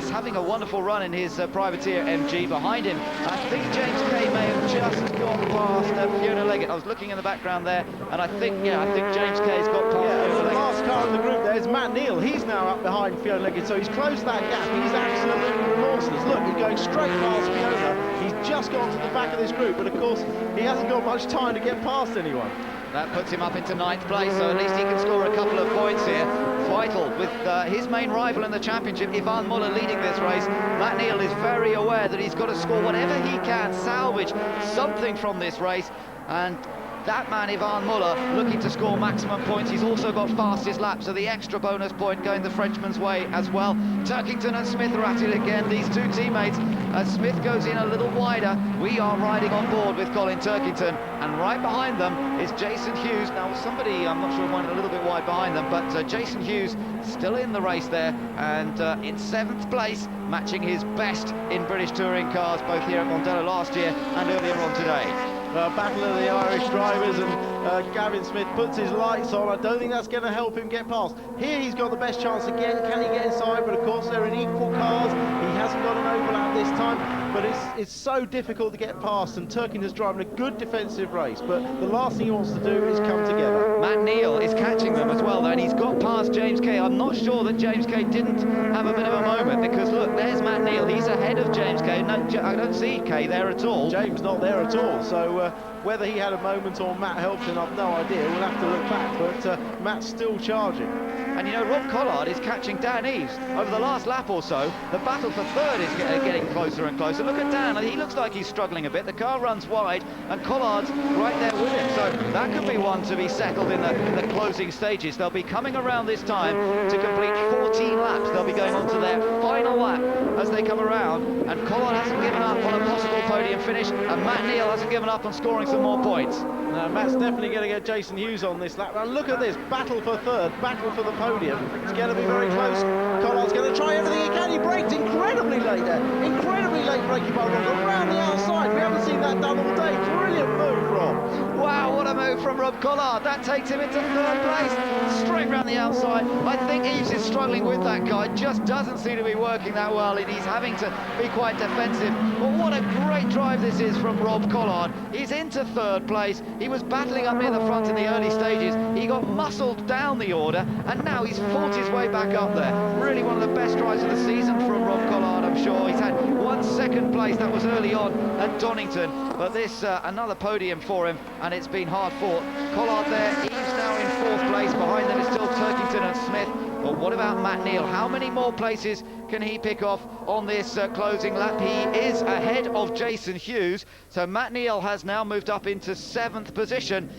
A: having a wonderful run in his privateer MG behind him. I think James Kay may have just gone past Fiona Leggett. I was looking in the background there, and I think James Kay's got past Fiona
B: The
A: Leggett.
B: last car in the group there is Matt Neal. He's now up behind Fiona Leggett, so he's closed that gap. He's absolutely remorseless. Look, he's going straight past Fiona. He's just got to the back of this group, but of course he hasn't got much time to get past anyone.
A: That puts him up into 9th place, so at least he can score a couple of points here. Vital, with his main rival in the championship, Ivan Muller, leading this race. Matt Neal is very aware that he's got to score whatever he can, salvage something from this race, and that man, Ivan Muller, looking to score maximum points. He's also got fastest lap, so the extra bonus point going the Frenchman's way as well. Turkington and Smith are at it again, these two teammates. As Smith goes in a little wider, we are riding on board with Colin Turkington, and right behind them is Jason Hughes. Now, somebody, I'm not sure, went a little bit wide behind them, but Jason Hughes still in the race there, and in 7th place, matching his best in British touring cars, both here at Mondello last year and earlier on today.
B: Battle of the Irish drivers, and Gavin Smith puts his lights on. I don't think that's going to help him get past. Here he's got the best chance again. Can he get inside? But of course they're in equal cars. He hasn't got an overlap this time. but it's so difficult to get past, and Turkington's driving a good defensive race, but the last thing he wants to do is come together.
A: Matt Neal is catching them as well, though, and he's got past James Kay. I'm not sure that James Kay didn't have a bit of a moment, because look, there's Matt Neal. He's ahead of James Kay. No, I don't see Kay there at all.
B: James not there at all, so whether he had a moment or Matt helped him, I've no idea. We'll have to look back, but Matt's still charging.
A: And you know, Rob Collard is catching Dan Eves. Over the last lap or so, the battle for third is getting closer and closer. Look at Dan, he looks like he's struggling a bit. The car runs wide, and Collard's right there with him. So that could be one to be settled in the closing stages. They'll be coming around this time to complete 14 laps. They'll be going on to their final lap as they come around, and Collard hasn't given up on a possible podium finish, and Matt Neal hasn't given up on scoring some more points.
B: No, Matt's definitely going to get Jason Hughes on this lap. Now look at this, battle for third, battle for the podium. It's going to be very close. Collard's going to try everything he can. He braked incredibly late there. Incredibly late braking by Rob around the outside. We haven't seen that done all day. Brilliant move, Rob.
A: Wow, what a move from Rob Collard. That takes him into third place, straight round the outside. I think Eves is struggling with that guy. Just doesn't seem to be working that well, and he's having to be quite defensive. But what a great drive this is from Rob Collard. He's into third place. He was battling up near the front in the early stages. He got muscled down the order, and now he's fought his way back up there. Really one of the best drives of the season from Rob Collard, I'm sure. He's had 1 second place, that was early on at Donington, but this another podium for him, and it's been hard fought. Collard there, Eves now in fourth place. Behind them is still Turkington and Smith. But what about Matt Neal? How many more places can he pick off on this closing lap? He is ahead of Jason Hughes, so Matt Neal has now moved up into 7th position.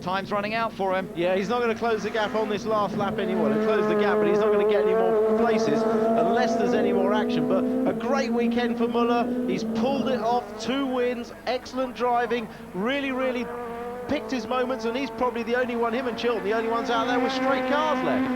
A: Time's running out for him.
B: Yeah, he's not going to close the gap on this last lap anymore. He'll close the gap, but he's not going to get any more places unless there's any more action. But a great weekend for Muller. He's pulled it off, 2 wins, excellent driving, really picked his moments, and he's probably the only one, him and Chilton, the only ones out there with straight cars left.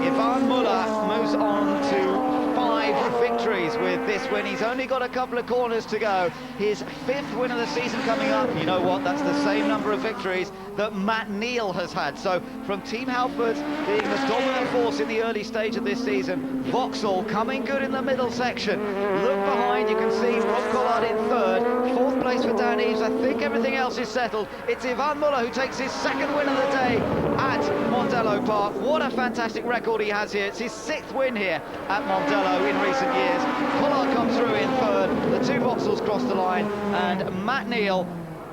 A: Ivan Muller moves on to 5 victories with this win. He's only got a couple of corners to go. His 5th win of the season coming up. You know what? That's the same number of victories that Matt Neal has had. So from Team Halford being the dominant force in the early stage of this season, Vauxhall coming good in the middle section. Look behind, you can see Rob Collard in 3rd. 4th place for Dan Eves. I think everything else is settled. It's Ivan Muller who takes his 2nd win of the day at Mondello Park. What a fantastic record he has here. It's his 6th win here at Mondello in recent years. Collard comes through in 3rd. The 2 Vauxhalls cross the line, and Matt Neal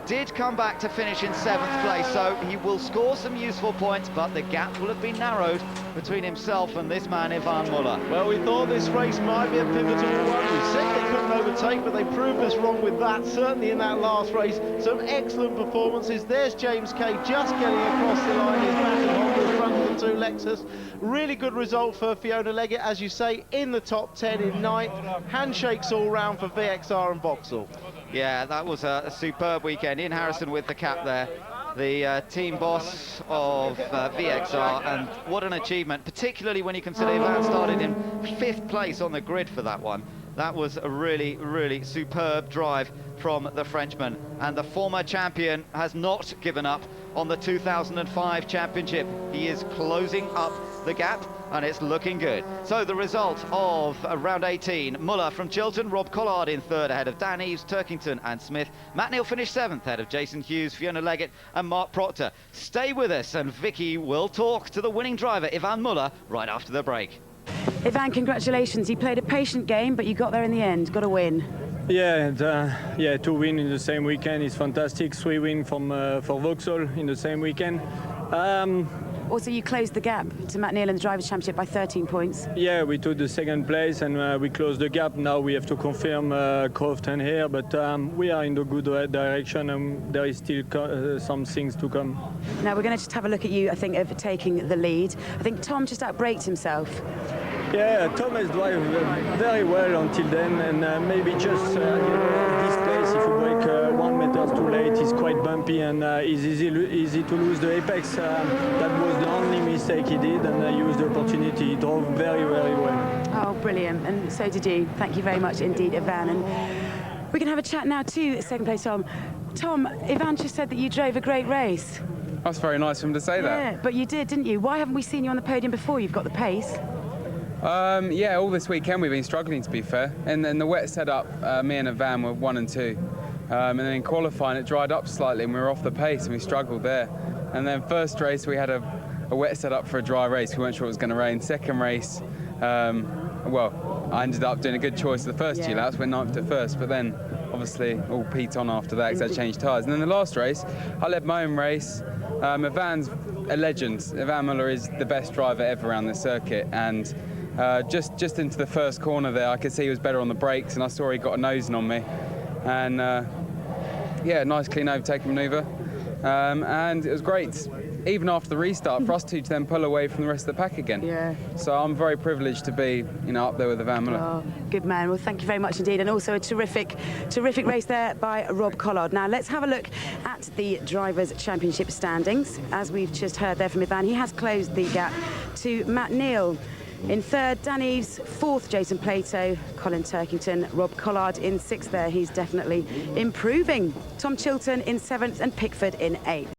A: did come back to finish in 7th place, so he will score some useful points, but the gap will have been narrowed between himself and this man, Ivan Muller.
B: Well, we thought this race might be a pivotal one. We said they couldn't overtake, but they proved us wrong with that, certainly in that last race. Some excellent performances. There's James Kay just getting across the line. He's back at home in front of the 2 Lexus. Really good result for Fiona Leggett, as you say, in the top 10 in 9th. Handshakes all round for VXR and Vauxhall.
A: Yeah, that was a superb weekend. Ian Harrison with the cap there, the team boss of VXR, and what an achievement, particularly when you consider Ivan started in 5th place on the grid for that one. That was a really superb drive from the Frenchman, and the former champion has not given up on the 2005 championship. He is closing up the gap, and it's looking good. So the result of round 18, Muller from Chilton, Rob Collard in 3rd ahead of Dan Eves, Turkington and Smith. Matt Neal finished 7th ahead of Jason Hughes, Fiona Leggett and Mark Proctor. Stay with us, and Vicky will talk to the winning driver, Ivan Muller, right after the break.
C: Ivan, congratulations. You played a patient game, but you got there in the end. Got a win.
D: Yeah, and 2 wins in the same weekend is fantastic. 3 wins for Vauxhall in the same weekend.
C: Also, you closed the gap to Matt Neal in the Drivers' Championship by 13 points.
D: Yeah, we took the 2nd place, and we closed the gap. Now we have to confirm Croft and Hare, but we are in the good direction, and there is still some things to come.
C: Now we're going to just have a look at you, I think, overtaking the lead. I think Tom just outbraked himself.
D: Yeah, Tom has driven very well until then, and maybe just this place, if you brake 1 meter too late, is quite bumpy, and it's easy to lose the apex. That was the only mistake he did, and I used the opportunity. He drove very well.
C: Oh, brilliant, and so did you. Thank you very much indeed, Ivan. And we can have a chat now to 2nd place Tom. Tom, Ivan just said that you drove a great race.
G: That's very nice of him to say that.
C: Yeah, but you did, didn't you? Why haven't we seen you on the podium before? You've got the pace.
G: Yeah, all this weekend we've been struggling, to be fair. And then the wet setup, me and a van were 1 and 2. And then in qualifying it dried up slightly and we were off the pace and we struggled there. And then first race we had a wet setup for a dry race. We weren't sure it was going to rain. Second race, well, I ended up doing a good choice the first 2 laps, went 9th to first, but then obviously all peat on after that because I changed tyres. And then the last race, I led my own race. Ivan's a legend. Ivan Muller is the best driver ever around the circuit, and just into the first corner there, I could see he was better on the brakes, and I saw he got a nosing on me. And yeah, nice clean overtaking manoeuvre, and it was great. Even after the restart, for us two to then pull away from the rest of the pack again.
C: Yeah.
G: So I'm very privileged to be, up there with Ivan Muller.
C: Oh, good man. Well, thank you very much indeed, and also a terrific race there by Rob Collard. Now let's have a look at the Drivers' Championship standings. As we've just heard there from Ivan, he has closed the gap to Matt Neal. In third, Dan Eves. Fourth, Jason Plato. Colin Turkington. Rob Collard in sixth there. He's definitely improving. Tom Chilton in seventh and Pickford in eighth.